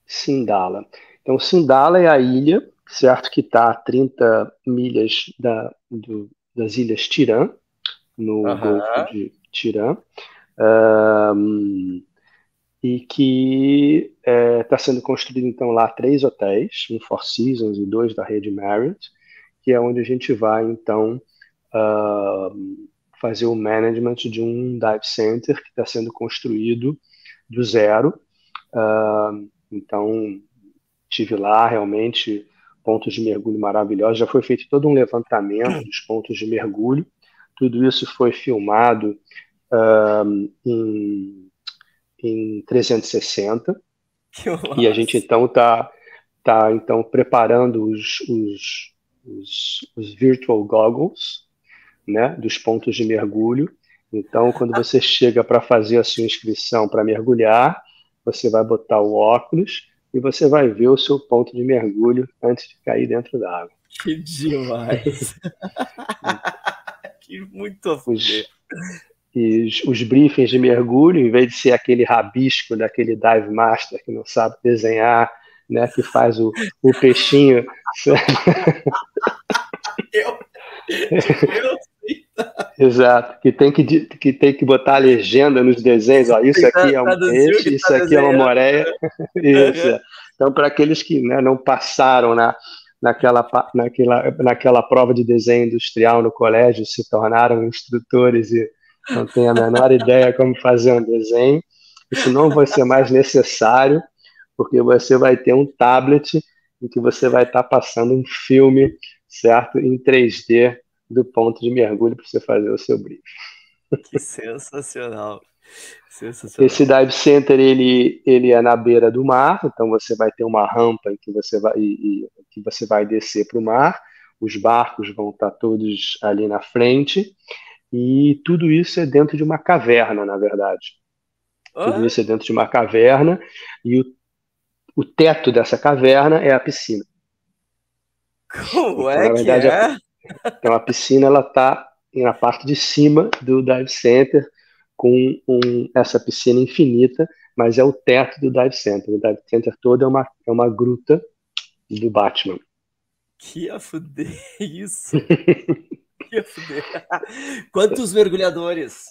Sindala. Então, Sindala é a ilha, certo, que está a 30 milhas das ilhas Tirã, no Golfo Aham. de Tirã, e que está sendo construído, então, lá 3 hotéis, um Four Seasons e 2 da rede Marriott, que é onde a gente vai, então, fazer o management de um dive center que está sendo construído do zero. Então, tive lá realmente pontos de mergulho maravilhosos. Já foi feito todo um levantamento dos pontos de mergulho. Tudo isso foi filmado em 360. Que E a gente massa. então está está, então, preparando os virtual goggles, né, dos pontos de mergulho. Então, quando você chega para fazer a sua inscrição para mergulhar, você vai botar o óculos e você vai ver o seu ponto de mergulho antes de cair dentro da água. Que demais! Que muito a fuder. Os briefings de mergulho, em vez de ser aquele rabisco daquele dive master que não sabe desenhar, né, que faz o peixinho. Eu Exato, que tem que botar a legenda nos desenhos, ó, isso aqui é um peixe, isso aqui é uma moreia. Isso. Então, para aqueles que, né, não passaram naquela prova de desenho industrial no colégio, se tornaram instrutores e não têm a menor ideia como fazer um desenho, isso não vai ser mais necessário, porque você vai ter um tablet em que você vai estar passando um filme, certo, em 3D do ponto de mergulho para você fazer o seu briefing. Que sensacional. Esse dive center ele é na beira do mar, então você vai ter uma rampa em que você vai descer para o mar, os barcos vão estar todos ali na frente, e tudo isso é dentro de uma caverna, na verdade. Tudo isso é dentro de uma caverna, e o teto dessa caverna é a piscina. Como então, é na verdade, que é? Então, a piscina ela está na parte de cima do dive center, com essa piscina infinita, mas é o teto do dive center. O dive center todo é uma gruta do Batman. Que a fuder isso! Que a fuder! Quantos mergulhadores?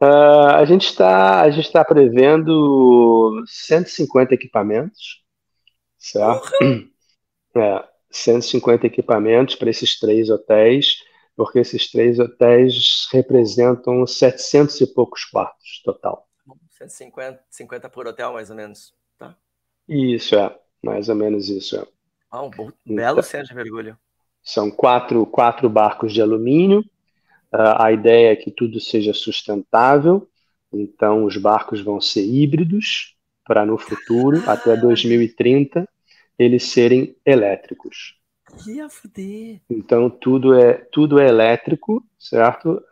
A gente está prevendo 150 equipamentos, certo? 150 equipamentos para esses 3 hotéis, porque esses 3 hotéis representam 700 e poucos quartos total. 150 por hotel, mais ou menos, tá? Isso, mais ou menos isso. Um belo centro de mergulho. São 4 barcos de alumínio. A ideia é que tudo seja sustentável, então os barcos vão ser híbridos para no futuro, até 2030, eles serem elétricos. Ia fuder. Então tudo é elétrico, certo?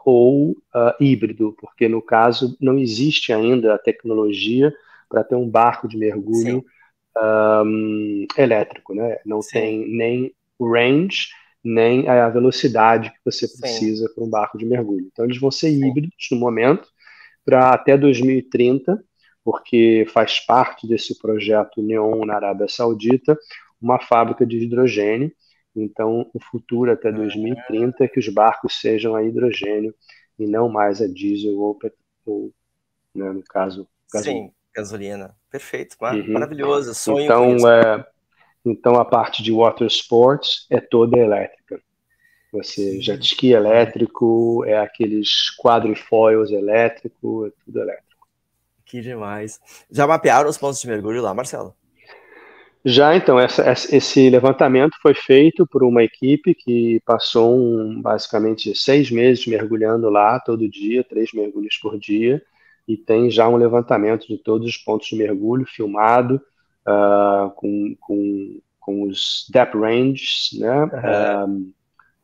Ou híbrido, porque no caso não existe ainda a tecnologia para ter um barco de mergulho elétrico, né? Não Sim. tem nem o range, nem a velocidade que você precisa para um barco de mergulho. Então eles vão ser híbridos no momento, para até 2030, porque faz parte desse projeto NEOM na Arábia Saudita, uma fábrica de hidrogênio. Então, o futuro até 2030 é que os barcos sejam a hidrogênio e não mais a diesel ou né, no caso, gasolina. Sim, gasolina. Perfeito, maravilhoso. Sonho então, com isso. Então, a parte de water sports é toda elétrica. Você jet ski elétrico, é aqueles quadrifoils elétrico, é tudo elétrico. Que demais. Já mapearam os pontos de mergulho lá, Marcelo? Já, então, esse levantamento foi feito por uma equipe que passou basicamente 6 meses mergulhando lá todo dia, 3 mergulhos por dia, e tem já um levantamento de todos os pontos de mergulho filmado, com os depth ranges, né?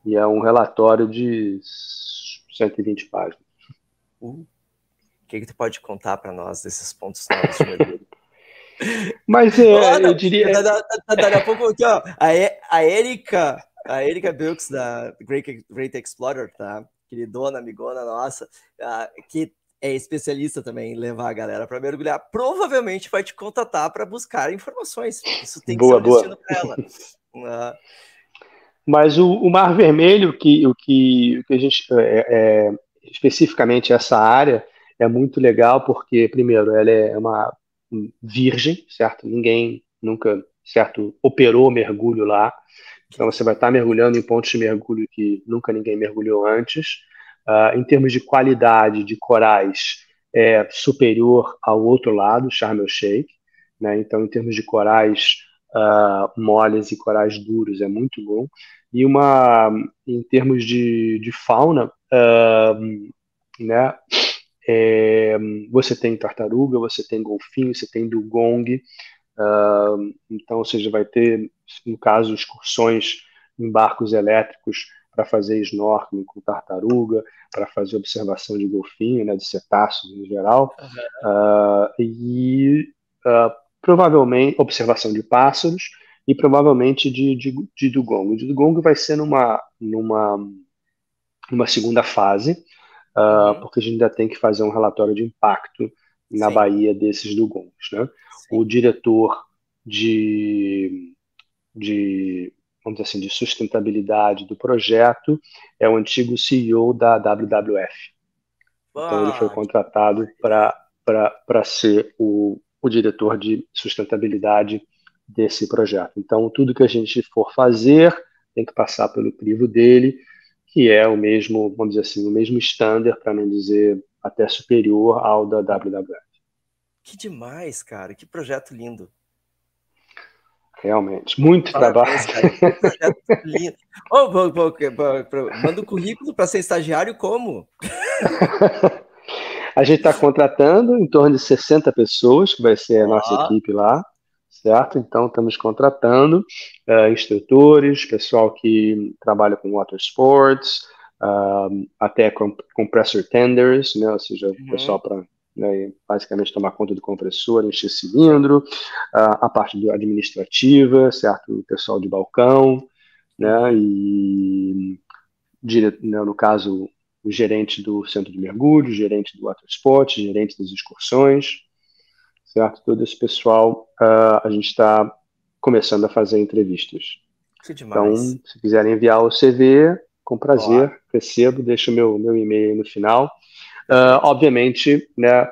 E é um relatório de 120 páginas. O que tu pode contar para nós desses pontos novos de mergulho? Mas eu diria... Daqui a pouco aqui, ó, a Erika Bilks, da Great Explorer, tá? Queridona, amigona nossa, que é especialista também em levar a galera para mergulhar, provavelmente vai te contatar para buscar informações. Isso tem que ser um destino para ela. Mas o Mar Vermelho, o que a gente especificamente essa área é muito legal porque, primeiro, ela é uma virgem, certo? Ninguém nunca, certo, operou mergulho lá. Então você vai estar mergulhando em pontos de mergulho que nunca ninguém mergulhou antes. Em termos de qualidade de corais, é superior ao outro lado, Sharm el-Sheikh, né? Então, em termos de corais moles e corais duros, é muito bom. E em termos de fauna, né? Você tem tartaruga, você tem golfinho, você tem dugong, Então, ou seja, vai ter, no caso, excursões em barcos elétricos para fazer snorkeling com tartaruga, para fazer observação de golfinho, né, de cetáceos em geral, e provavelmente observação de pássaros e provavelmente de dugong. O de dugong vai ser numa segunda fase, porque a gente ainda tem que fazer um relatório de impacto na Sim, Bahia desses dugongs, né? O sim. diretor vamos dizer assim, de sustentabilidade do projeto é o antigo CEO da WWF. Então ele foi Ah, contratado para ser o diretor de sustentabilidade desse projeto. Então tudo que a gente for fazer tem que passar pelo crivo dele, que é o mesmo, vamos dizer assim, o mesmo standard, para não dizer até superior ao da WWF. que demais, cara. Que projeto lindo. Realmente, muito trabalho. Parabéns, cara. Que projeto lindo. Oh, manda o currículo para ser estagiário como? A gente está contratando em torno de 60 pessoas, que vai ser a nossa Ó, equipe lá, certo? Então, estamos contratando instrutores, pessoal que trabalha com water sports, até compressor tenders, né? Ou seja, pessoal para, né, basicamente tomar conta do compressor, encher cilindro, a parte administrativa, certo? O pessoal de balcão, né? E né, no caso, o gerente do centro de mergulho, o gerente do water sport, o gerente das excursões, certo? Todo esse pessoal, a gente está começando a fazer entrevistas. que demais. Então, se quiserem enviar o CV, com Ó, prazer, recebo, deixo meu e-mail aí no final. perfeito. Obviamente, né,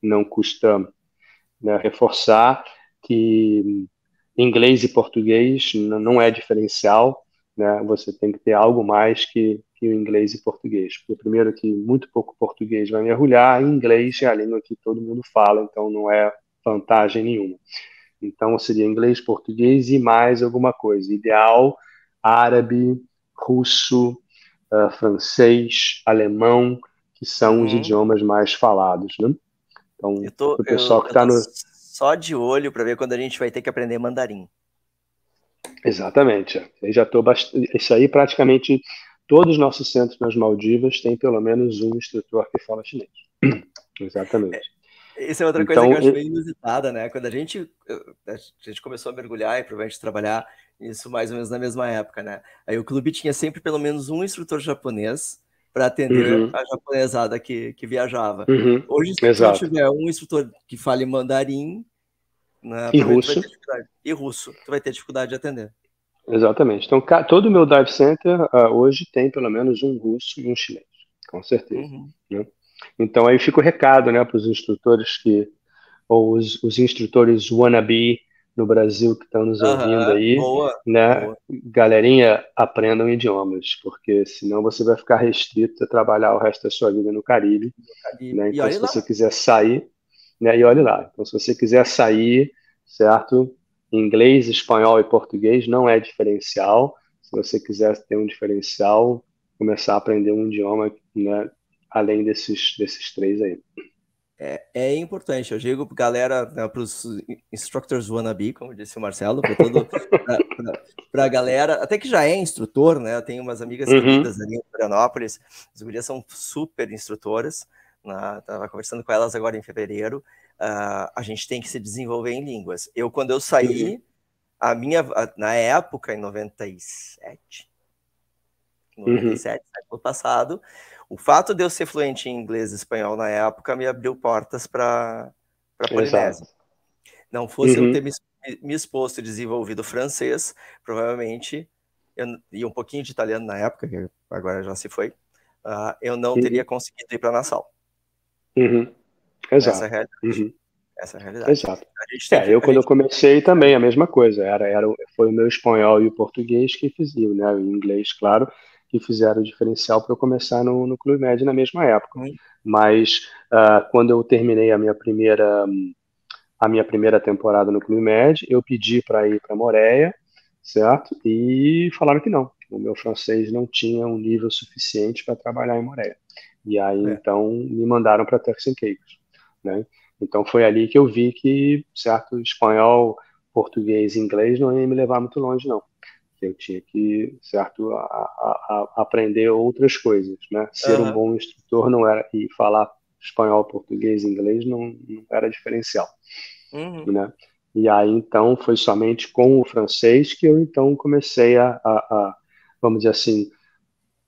não custa, né, reforçar que inglês e português não é diferencial, né? Você tem que ter algo mais que o inglês e português. Porque, primeiro, que muito pouco português vai mergulhar, e inglês é a língua que todo mundo fala, então não é vantagem nenhuma. Então, seria inglês, português e mais alguma coisa. Ideal, árabe, russo, francês, alemão, que são os Uhum. idiomas mais falados, né? Então, Eu tô, para o pessoal eu, que eu está tô no. só de olho para ver quando a gente vai ter que aprender mandarim. Exatamente. Eu já estou bastante. Isso aí, praticamente todos os nossos centros nas Maldivas têm pelo menos um instrutor que fala chinês. Exatamente. Isso é outra coisa que eu Então, acho bem inusitada, né? Quando a gente começou a mergulhar e provavelmente trabalhar isso mais ou menos na mesma época, né? Aí o clube tinha sempre pelo menos um instrutor japonês para atender uhum, a japonesada que viajava. uhum, Hoje, se tu não exato. tiver um instrutor que fale mandarim, né, E provavelmente tu vai russo, ter dificuldade. E russo, tu vai ter dificuldade de atender. exatamente. Então, todo o meu dive center hoje tem pelo menos um russo e um chinês, com certeza. Uhum. Né? Então, aí fica o recado, né, para os instrutores ou os instrutores wannabe no Brasil que estão nos ouvindo Aham, aí, boa, né? boa. Galerinha, aprendam idiomas, porque senão você vai ficar restrito a trabalhar o resto da sua vida no Caribe, né? E Então, olha se lá. você quiser sair, né? E olhe lá. Então, se você quiser sair, certo? Inglês, espanhol e português não é diferencial. Se você quiser ter um diferencial, começar a aprender um idioma, né? Além desses três aí. É importante, eu digo para galera, né, para os instructors wannabe, como disse o Marcelo, para a galera, até que já é instrutor, né? Eu tenho umas amigas Uhum, queridas ali em Florianópolis, as gurias são super instrutoras, né? Estava conversando com elas agora em fevereiro. A gente tem que se desenvolver em línguas. Quando eu uhum, saí, na época, em 97, uhum. século passado. O fato de eu ser fluente em inglês e espanhol na época me abriu portas para a Polinésia. Exato. Não fosse eu ter Uhum, me exposto e desenvolvido francês, provavelmente, e um pouquinho de italiano na época, que agora já se foi, eu não teria uhum, conseguido ir para a Nassau. uhum. Essa é a Exato. realidade. Uhum, Essa é a realidade. exato. A gente tem que. Eu quando eu comecei também a mesma coisa. Foi o meu espanhol e o português que fizeram, né? O inglês, claro, que fizeram o diferencial para eu começar no Clube Med na mesma época. Mas quando eu terminei a minha primeira temporada no Clube Med, eu pedi para ir para Moreia, certo? E falaram que não. O meu francês não tinha um nível suficiente para trabalhar em Moreia. E aí, É. então, me mandaram para Turks and Caicos, né? Então foi ali que eu vi que, certo, espanhol, português e inglês não ia me levar muito longe, não. Eu tinha que, certo, aprender outras coisas, né? Ser um bom instrutor não era, e falar espanhol, português e inglês não era diferencial, né? E aí, então, foi somente com o francês que eu, então, comecei vamos dizer assim,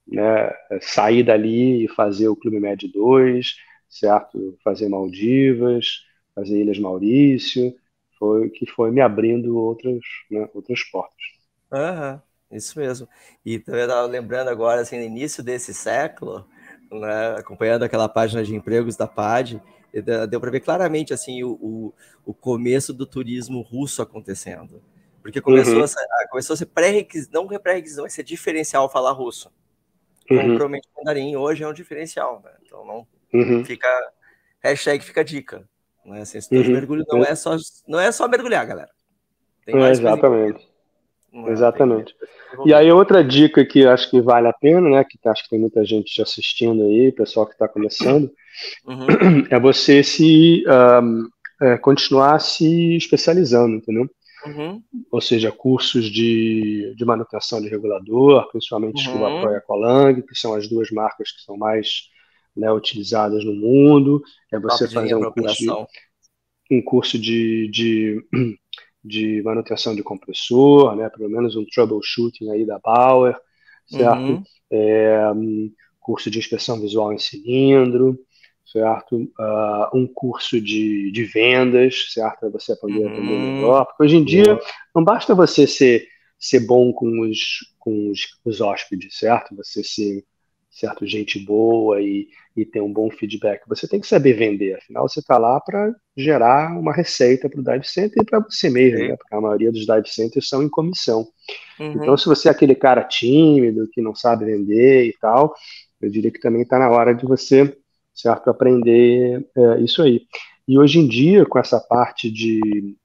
né, sair dali e fazer o Clube Med 2, certo? Fazer Maldivas, fazer Ilhas Maurício, foi me abrindo outras portas. Isso mesmo. E eu estava lembrando agora, assim, no início desse século, né, acompanhando aquela página de empregos da PAD, deu para ver claramente assim o começo do turismo russo acontecendo. Porque começou a ser pré-requisito, não é pré-requisito, mas ser diferencial falar russo. Como provavelmente o mandarim hoje é um diferencial, né? Então não fica, hashtag fica a dica. Né? Assim, instrutor de mergulho não é só mergulhar, galera. Tem mais coisa. Exatamente. Exatamente. E aí outra dica que acho que vale a pena, né, que acho que tem muita gente assistindo aí, pessoal que está começando, é você continuar se especializando, entendeu? Ou seja, cursos de manutenção de regulador, principalmente Scuba Pro e Aqualung, que são as duas marcas que são mais, né, utilizadas no mundo. É você fazer um curso de manutenção de compressor, né, pelo menos um troubleshooting aí da Bauer, certo? Curso de inspeção visual em cilindro, certo? Um curso de vendas, certo? Para você aprender a vender melhor. Porque hoje em dia não basta você ser bom com os hóspedes, certo? Você ser, certo, gente boa e ter um bom feedback. Você tem que saber vender, afinal você está lá para gerar uma receita para o dive center e para você mesmo, né? Porque a maioria dos dive centers são em comissão. Então, se você é aquele cara tímido, que não sabe vender e tal, eu diria que também está na hora de você, certo, aprender isso aí. E hoje em dia, com essa parte de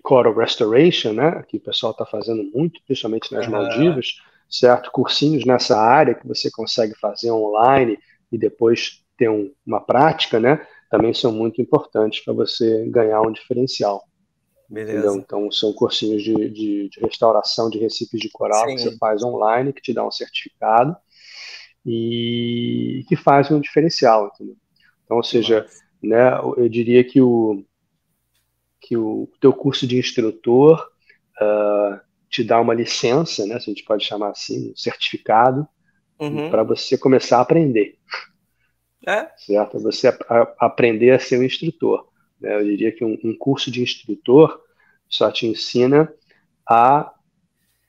coral restoration, né, que o pessoal está fazendo muito, principalmente nas Maldivas, certo? Cursinhos nessa área que você consegue fazer online e depois ter uma prática, né, também são muito importantes para você ganhar um diferencial. Entendeu? Então, são cursinhos de restauração de recifes de coral que você faz online, que te dá um certificado e que faz um diferencial, entendeu? Então, ou seja, né, eu diria que o teu curso de instrutor te dá uma licença, né, se a gente pode chamar assim, um certificado, para você começar a aprender. Certo? Você aprender a ser um instrutor. Né? Eu diria que um curso de instrutor só te ensina a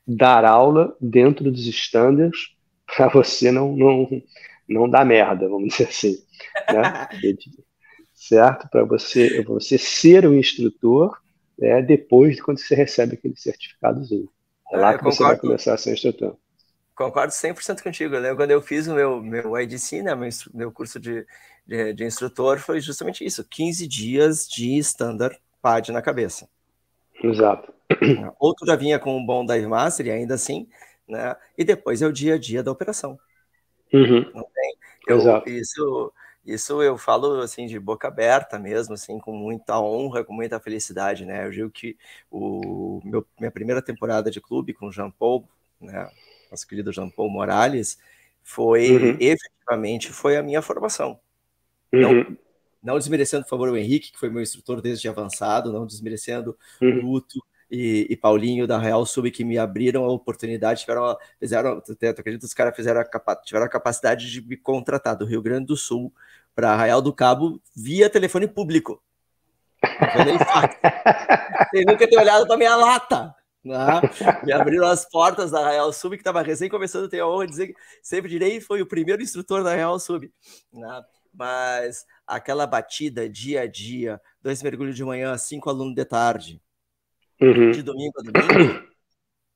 dar aula dentro dos standards para você não dar merda, vamos dizer assim. Né? Certo? Para você ser um instrutor depois de quando você recebe aquele certificadozinho. É lá que você vai começar a ser instrutor. Concordo 100% contigo. Né? Quando eu fiz o meu IDC, né, meu curso de instrutor, foi justamente isso. 15 dias de standard PAD na cabeça. Exato. Outro já vinha com um bom Dive Master, e ainda assim, né? E depois é o dia a dia da operação. Não tem? Isso eu falo assim de boca aberta mesmo, assim, com muita honra, com muita felicidade, né? Eu digo que minha primeira temporada de clube com o Jean Paul, né? Nosso querido Jean Paul Morales, efetivamente foi a minha formação. Não desmerecendo, por favor, o Henrique, que foi meu instrutor desde avançado, não desmerecendo o Guto e Paulinho da Real Sub, que me abriram a oportunidade, acredito que os caras tiveram a capacidade de me contratar do Rio Grande do Sul para Arraial do Cabo via telefone público. Não foi nem fax. Sem nunca ter olhado para minha lata. Né? Me abriram as portas da Real Sub, que estava recém começando, tenho a honra de dizer que sempre direi, foi o primeiro instrutor da Real Sub. Né? Mas aquela batida dia a dia, 2 mergulhos de manhã, 5 alunos de tarde, de domingo a domingo,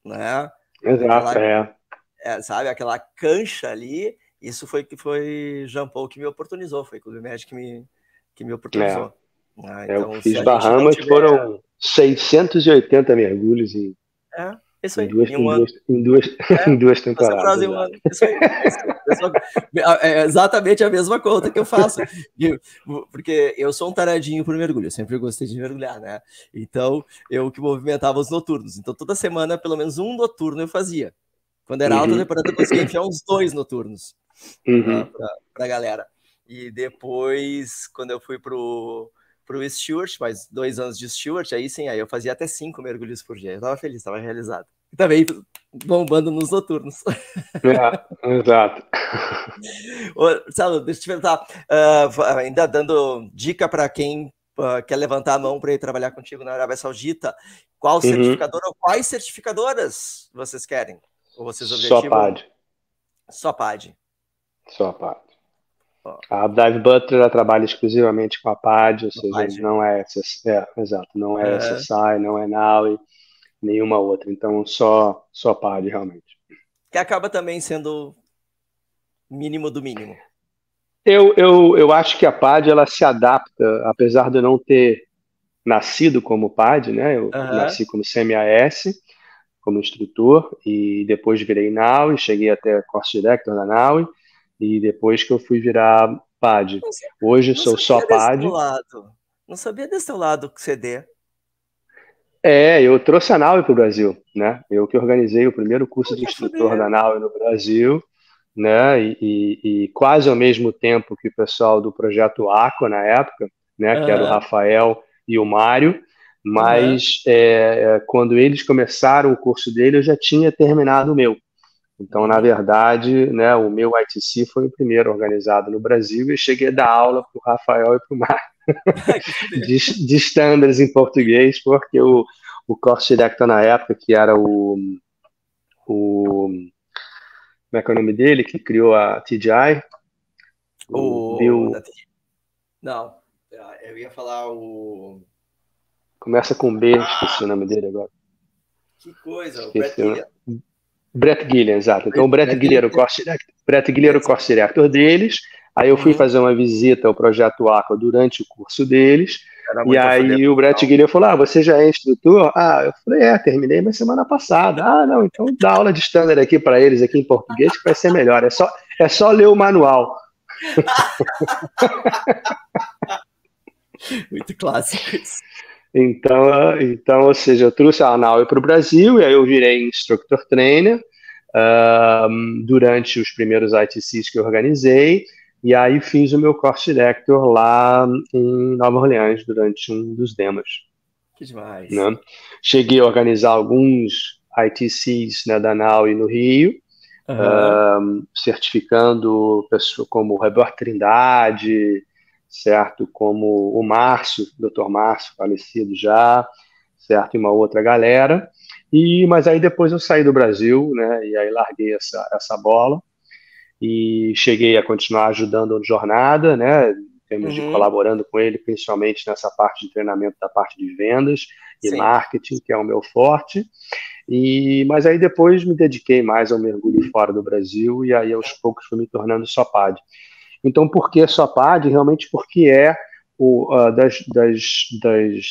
né? Exato, sabe, aquela cancha ali, isso foi Jean Paul que me oportunizou, foi o Clube Med que me oportunizou. Então, eu fiz Bahamas, foram 680 mergulhos. Isso aí. Em duas temporadas. Em um ano. Isso aí. É exatamente a mesma conta que eu faço. Porque eu sou um taradinho por mergulho. Eu sempre gostei de mergulhar, né? Então, eu que movimentava os noturnos. Então, toda semana, pelo menos um noturno eu fazia. Quando era alta temporada, eu conseguia enfiar uns 2 noturnos pra galera. E depois, quando eu fui pro Stewart, mais 2 anos de Stewart, aí sim, aí eu fazia até 5 mergulhos por dia. Eu tava feliz, tava realizado. E também bombando nos noturnos. Exato. Marcelo, deixa eu te perguntar, ainda dando dica para quem quer levantar a mão para ir trabalhar contigo na Arábia Saudita, qual certificador ou quais certificadoras vocês querem? Ou vocês objetivam? Só PAD. Só PAD. A Dive Butler trabalha exclusivamente com a PAD, ou seja, PAD. Não é exato, não é SSI, não é NAUI, nenhuma outra. Então, só PAD, realmente. Que acaba também sendo mínimo do mínimo. Eu acho que a PAD, ela se adapta, apesar de eu não ter nascido como PAD, né? Eu nasci como CMAS, como instrutor, e depois virei NAUI, cheguei até Course Director da NAUI, e depois que eu fui virar PAD. Hoje sou só PAD. Não sabia desse teu lado CD. Eu trouxe a NAUI para o Brasil, né? Eu que organizei o primeiro curso de instrutor da NAUI no Brasil, né? E quase ao mesmo tempo que o pessoal do projeto Aqua na época, né? Que era o Rafael e o Mário, mas quando eles começaram o curso dele, eu já tinha terminado o meu. Então, na verdade, né, o meu ITC foi o primeiro organizado no Brasil e eu cheguei a dar aula para o Rafael e para o Mário de standards em português, porque o Course Director na época, que era como é que é o nome dele, que criou a TGI? Não, eu ia falar o... Começa com B, esqueci o nome dele agora. Que coisa, o Brett Gillian. Brett Gillian, exato. Então, o Brett Gillian era o Course Director deles. Aí eu fui fazer uma visita ao Projeto Aqua durante o curso deles. E aí o Brett Gillian falou, você já é instrutor? Eu falei, terminei na semana passada. Não, então dá aula de standard aqui para eles, aqui em português, que vai ser melhor. É só ler o manual. Muito clássico isso. Então, ou seja, eu trouxe a NAUI para o Brasil e aí eu virei instructor trainer durante os primeiros ITCs que eu organizei e aí fiz o meu course director lá em Nova Orleans durante um dos demos. Que demais. Né? Cheguei a organizar alguns ITCs, né, da NAUI no Rio, certificando pessoas como o Roberto Trindade, certo? Como o Márcio, Dr. Márcio, falecido já, certo? E uma outra galera. Mas aí depois eu saí do Brasil, né? E aí larguei essa bola e cheguei a continuar ajudando a jornada, né? Em termos de colaborando com ele, principalmente nessa parte de treinamento da parte de vendas e marketing, que é o meu forte. Mas aí depois me dediquei mais ao mergulho fora do Brasil e aí aos poucos fui me tornando só PAD. Então, por que só PAD? Realmente porque das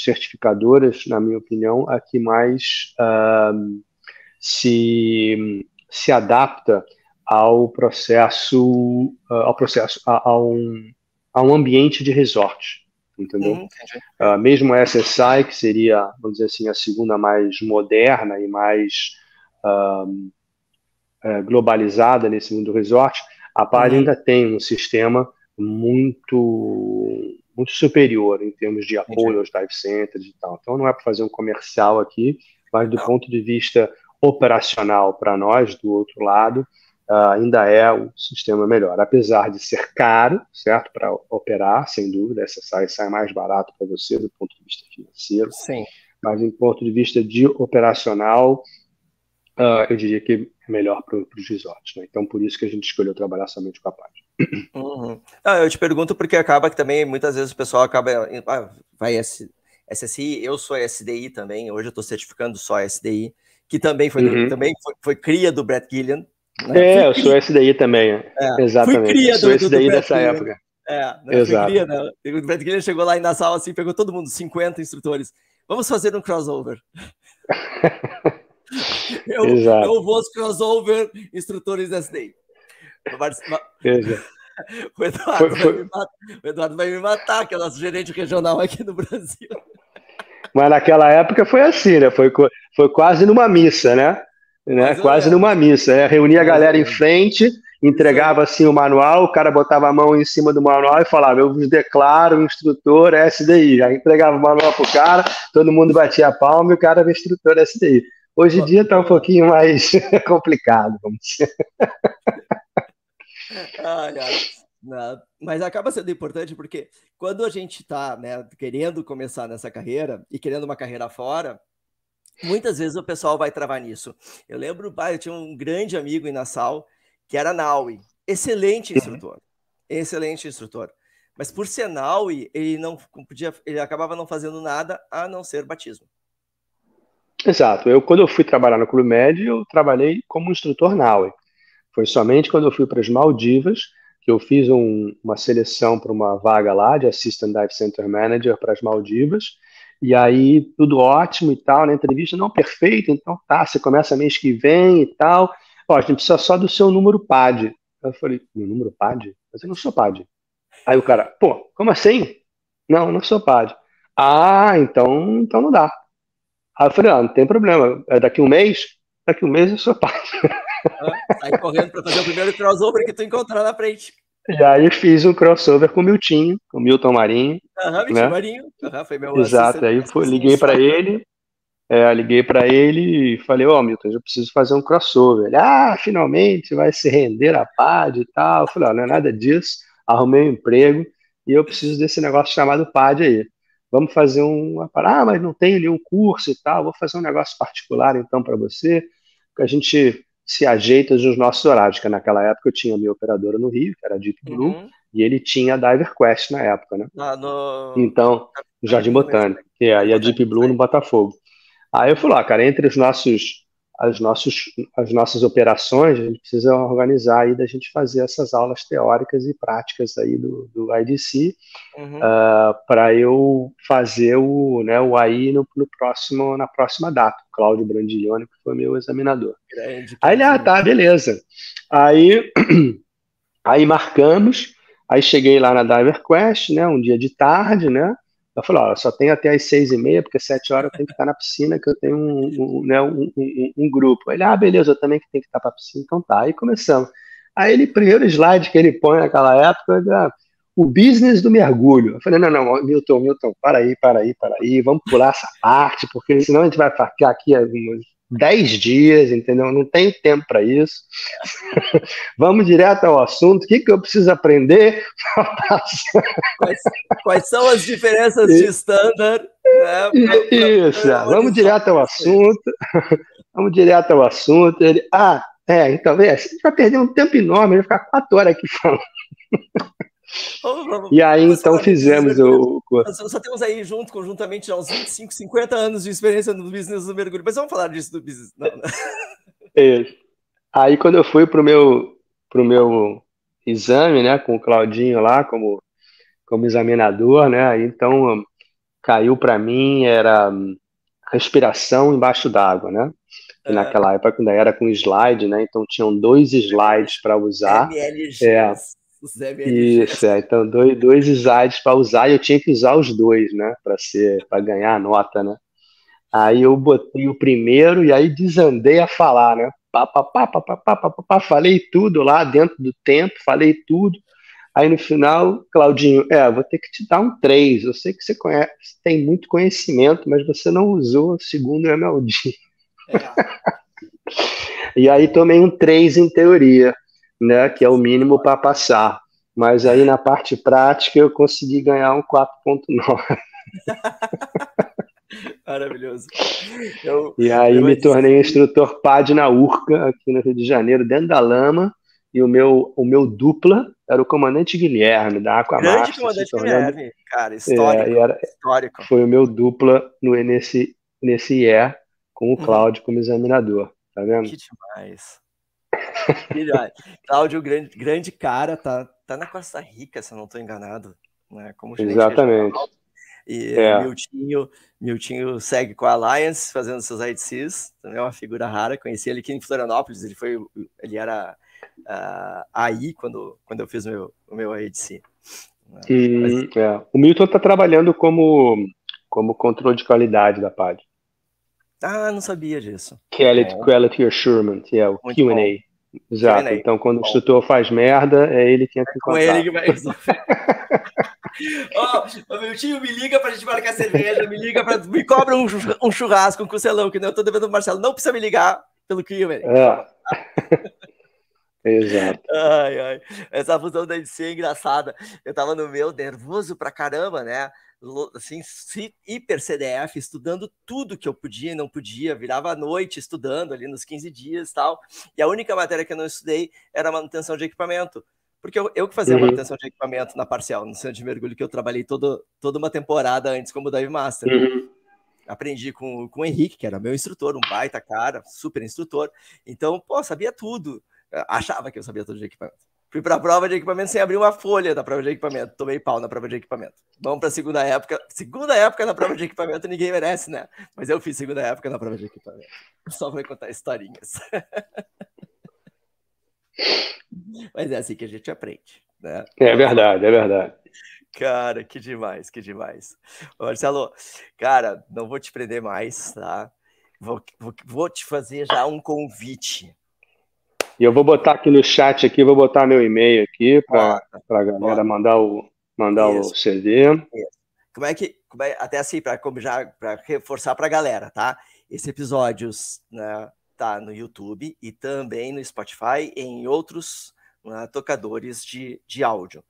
certificadoras, na minha opinião, a que mais se adapta ao processo, a um ambiente de resort, entendeu? Mesmo a SSI, que seria, vamos dizer assim, a segunda mais moderna e mais globalizada nesse mundo do resort, a PAD ainda tem um sistema muito superior em termos de apoio aos dive centers e tal. Então não é para fazer um comercial aqui, mas do ponto de vista operacional para nós, do outro lado, ainda é o sistema melhor. Apesar de ser caro, certo, para operar, sem dúvida, essa sai mais barato para você do ponto de vista financeiro. Sim. Mas em ponto de vista de operacional, eu diria que é melhor para os resorts, né? Então, por isso que a gente escolheu trabalhar somente com a PAD. Eu te pergunto porque acaba que também, muitas vezes, o pessoal acaba... vai SSI, eu sou SDI também, hoje eu estou certificando só SDI, que também foi cria do Brett Gillian. Né? Eu sou SDI também, exatamente. Fui cria sou SDI do dessa Brett época. Exato. Fui cria, né? O Brett Gillian chegou lá na sala, assim, pegou todo mundo, 50 instrutores. Vamos fazer um crossover. Eu vou aos crossover instrutores SDI. Exato. O Eduardo vai me matar, que é o nosso gerente regional aqui no Brasil. Mas naquela época foi assim, né? Foi quase numa missa, né? Quase numa missa. Né? Reunia a galera em frente, entregava assim o manual, o cara botava a mão em cima do manual e falava: eu vos declaro instrutor SDI. Aí entregava o manual pro cara, todo mundo batia a palma e o cara era instrutor SDI. Hoje em dia está um pouquinho mais complicado, vamos dizer. Não, mas acaba sendo importante porque quando a gente está, né, querendo começar nessa carreira e querendo uma carreira fora, muitas vezes o pessoal vai travar nisso. Eu lembro, eu tinha um grande amigo em Nassau que era Naui, excelente instrutor, mas por ser Naui, ele acabava não fazendo nada a não ser batismo. Exato. Quando eu fui trabalhar no Clube Med, eu trabalhei como instrutor Naui. Foi somente quando eu fui para as Maldivas que eu fiz uma seleção para uma vaga lá de Assistant Dive Center Manager para as Maldivas. E aí, tudo ótimo e tal, na entrevista, não, perfeito, então tá, você começa mês que vem e tal. Ó, a gente precisa só do seu número PAD. Eu falei, meu número PAD? Mas eu não sou PAD. Aí o cara, pô, como assim? Não sou PAD. Ah, então não dá. Aí eu falei, não tem problema, daqui um mês? Daqui um mês eu sou PAD. Sai correndo para fazer o primeiro crossover que tu encontrar na frente. E aí fiz um crossover com o Miltinho, com o Milton Marinho. Milton Marinho. Foi meu Exato, aí liguei para ele e falei, Milton, eu preciso fazer um crossover. Ele, finalmente vai se render a PAD e tal. Eu falei, não é nada disso, arrumei um emprego e eu preciso desse negócio chamado PAD aí. Vamos fazer mas não tem nenhum curso e tal, vou fazer um negócio particular então para você, que a gente se ajeita nos nossos horários, que naquela época eu tinha a minha operadora no Rio, que era a Deep Blue, e ele tinha a Diver Quest na época, né? Então, no Jardim Botânico, e a Deep Blue no Botafogo. Aí eu falei, cara, entre as nossas operações, a gente precisa organizar aí da gente fazer essas aulas teóricas e práticas aí do IDC, para eu fazer o AI na próxima data. O Cláudio Brandiglione, que foi meu examinador. Aí ele, tá, beleza. Aí marcamos, aí cheguei lá na Diver Quest, né, um dia de tarde, né, eu falei, só tenho até as 6h30, porque 7 horas eu tenho que estar na piscina, que eu tenho um grupo. Ele, beleza, eu também que tenho que estar para a piscina, então tá. Aí começamos. Aí ele, primeiro slide que ele põe naquela época, o business do mergulho. Eu falei, não, Milton, para aí, vamos pular essa parte, porque senão a gente vai ficar aqui 10 dias, entendeu? Não tenho tempo para isso. Vamos direto ao assunto. O que eu preciso aprender? Quais são as diferenças de standard? Isso, vamos direto ao assunto. Vamos direto ao assunto. Ele, então, a gente vai perder um tempo enorme, vai ficar 4 horas aqui falando. E aí, então, fizemos o curso. Nós só temos aí conjuntamente já uns 25, 50 anos de experiência no business do mergulho, mas vamos falar disso do business. Não. Isso. Aí, quando eu fui pro meu exame, né, com o Claudinho lá, como examinador, né, aí, então, caiu para mim, era respiração embaixo d'água, né? E naquela época ainda era com slide, né? Então, tinham 2 slides para usar. MLGs. Isso, então 2 slides para usar e eu tinha que usar os 2, né, para ganhar a nota, né? Aí eu botei o primeiro e aí desandei a falar, né? Falei tudo lá dentro do tempo, falei tudo. Aí no final, Claudinho, vou ter que te dar um 3. Eu sei que você tem muito conhecimento, mas você não usou o segundo MLD. E aí tomei um 3 em teoria, né, que é o mínimo para passar. Mas aí na parte prática eu consegui ganhar um 4.9. Maravilhoso. E aí me tornei instrutor PAD na Urca, aqui no Rio de Janeiro, dentro da lama. E o meu dupla era o comandante Guilherme, da Aquamaster. Grande comandante Guilherme, cara, histórico. Foi o meu dupla nesse IE, com o Cláudio como examinador. Tá vendo? Que demais. Cláudio, grande cara, tá na Costa Rica, se eu não estou enganado. Né? Como exatamente. E Miltinho segue com a Alliance, fazendo seus IDCs, também é uma figura rara. Conheci ele aqui em Florianópolis, ele era aí quando eu fiz o meu IDC. O Milton está trabalhando como controle de qualidade da PAD. Não sabia disso. Quality Assurance, o Q&A. Exato. Então, quando o instrutor faz merda, é ele que entra em contato. Com ele que vai resolver. Ô, Miltinho, me liga pra gente marcar cerveja, me cobra um churrasco, um costelão, que eu tô devendo o Marcelo. Não precisa me ligar pelo Q&A. Exato. Essa função da IDC é engraçada. Eu tava no meu, nervoso pra caramba, né? Assim, hiper CDF, estudando tudo que eu podia e não podia, virava à noite estudando ali nos 15 dias e tal, e a única matéria que eu não estudei era manutenção de equipamento, porque eu que fazia manutenção de equipamento na parcial, no centro de mergulho, que eu trabalhei toda uma temporada antes como Dive Master. Aprendi com o Henrique, que era meu instrutor, um baita cara, super instrutor, então, sabia tudo, achava que eu sabia tudo de equipamento. Fui para a prova de equipamento sem abrir uma folha da prova de equipamento. Tomei pau na prova de equipamento. Vamos para a segunda época. Segunda época na prova de equipamento ninguém merece, né? Mas eu fiz segunda época na prova de equipamento. Só para contar historinhas. Mas é assim que a gente aprende, né? É verdade. Cara, que demais. Marcelo, cara, não vou te prender mais, tá? Vou te fazer já um convite. E eu vou botar aqui no chat, vou botar meu e-mail aqui para a galera mandar o CD. Como é que, até assim, para reforçar para a galera, tá? Esse episódio, né, tá no YouTube e também no Spotify e em outros tocadores de áudio.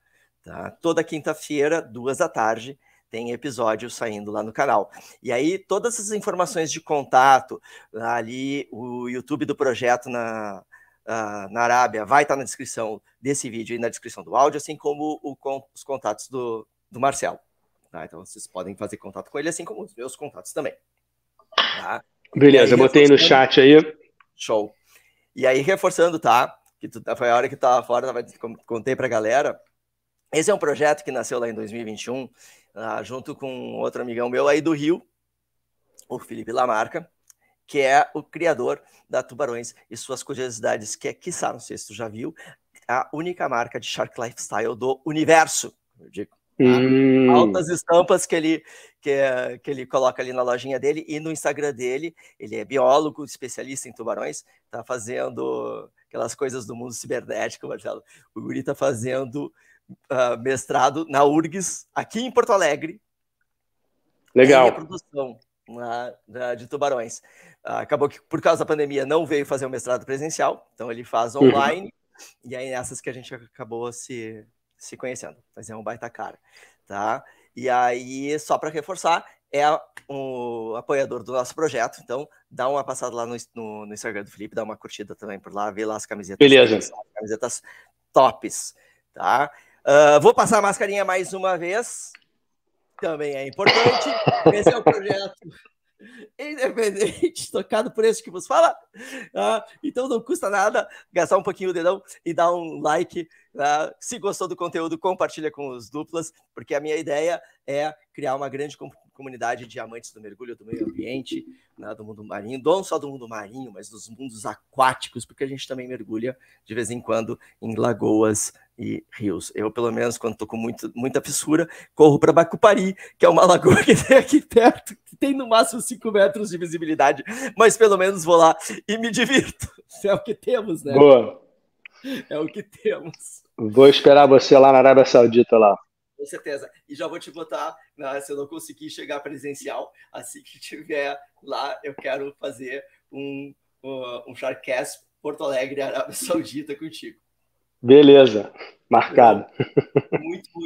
Tá? Toda quinta-feira, 2h, tem episódio saindo lá no canal. E aí, todas essas informações de contato, ali, o YouTube do projeto na Arábia vai estar na descrição desse vídeo e na descrição do áudio, assim como os contatos do Marcelo. Tá? Então, vocês podem fazer contato com ele, assim como os meus contatos também. Tá? Beleza, eu botei no chat aí. Show. E aí, reforçando, tá? Que foi a hora que tu estava fora, contei pra galera. Esse é um projeto que nasceu lá em 2021, junto com outro amigão meu aí do Rio, o Felipe Lamarca, que é o criador da Tubarões e suas curiosidades, que é, quiçá, não sei se tu já viu, a única marca de Shark Lifestyle do universo, eu digo. Tá? Altas estampas que ele coloca ali na lojinha dele e no Instagram dele. Ele é biólogo, especialista em tubarões, tá fazendo aquelas coisas do mundo cibernético, Marcelo. O guri tá fazendo mestrado na URGS, aqui em Porto Alegre. Legal. Em reprodução de tubarões. Acabou que, por causa da pandemia, não veio fazer o mestrado presencial, então ele faz online, e aí nessas que a gente acabou se conhecendo. Mas é um baita cara, tá? E aí, só para reforçar, é um apoiador do nosso projeto, então dá uma passada lá no Instagram do Felipe, dá uma curtida também por lá, vê lá as camisetas. Beleza. As camisetas tops, tá? Vou passar a mascarinha mais uma vez, também é importante. Esse é o projeto independente, tocado por esse que vos fala. Então não custa nada gastar um pouquinho o dedão e dar um like. Se gostou do conteúdo, compartilha com os duplas, porque a minha ideia é criar uma grande comunidade de amantes do mergulho, do meio ambiente, do mundo marinho, não só do mundo marinho, mas dos mundos aquáticos, porque a gente também mergulha de vez em quando em lagoas e rios. Eu, pelo menos, quando estou com muita fissura, corro para Bacupari, que é uma lagoa que tem aqui perto, que tem no máximo 5 metros de visibilidade, mas pelo menos vou lá e me divirto. É o que temos, né? Boa. É o que temos. Vou esperar você lá na Arábia Saudita lá. Com certeza. E já vou te botar, se eu não conseguir chegar presencial, assim que estiver lá, eu quero fazer um Sharkcast Porto Alegre, Arábia Saudita contigo. Beleza. Marcado.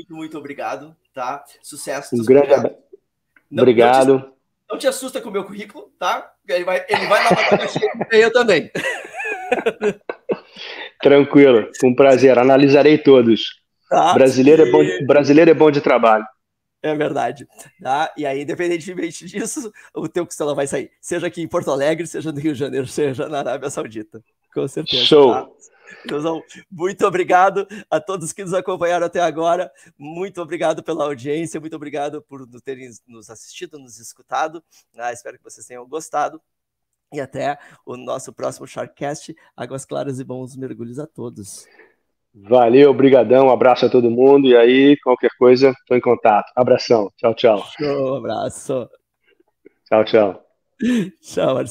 Muito obrigado, tá? Sucesso. Um grande abraço. Obrigado. Não te assusta com o meu currículo, tá? Ele vai lá para a caixinha e eu também. Tranquilo, com prazer. Analisarei todos. Tá? Brasileiro é bom de trabalho. É verdade. Tá? E aí, independentemente disso, o teu costela vai sair. Seja aqui em Porto Alegre, seja no Rio de Janeiro, seja na Arábia Saudita. Com certeza. Show! Tá? Então, muito obrigado a todos que nos acompanharam até agora. Muito obrigado pela audiência. Muito obrigado por terem nos assistido, nos escutado. Espero que vocês tenham gostado. E até o nosso próximo Sharkcast. Águas claras e bons mergulhos a todos. Valeu, brigadão, um abraço a todo mundo. E aí, qualquer coisa, estou em contato. Abração. Tchau, tchau. Show, abraço. Tchau, tchau. Tchau, Marcelo.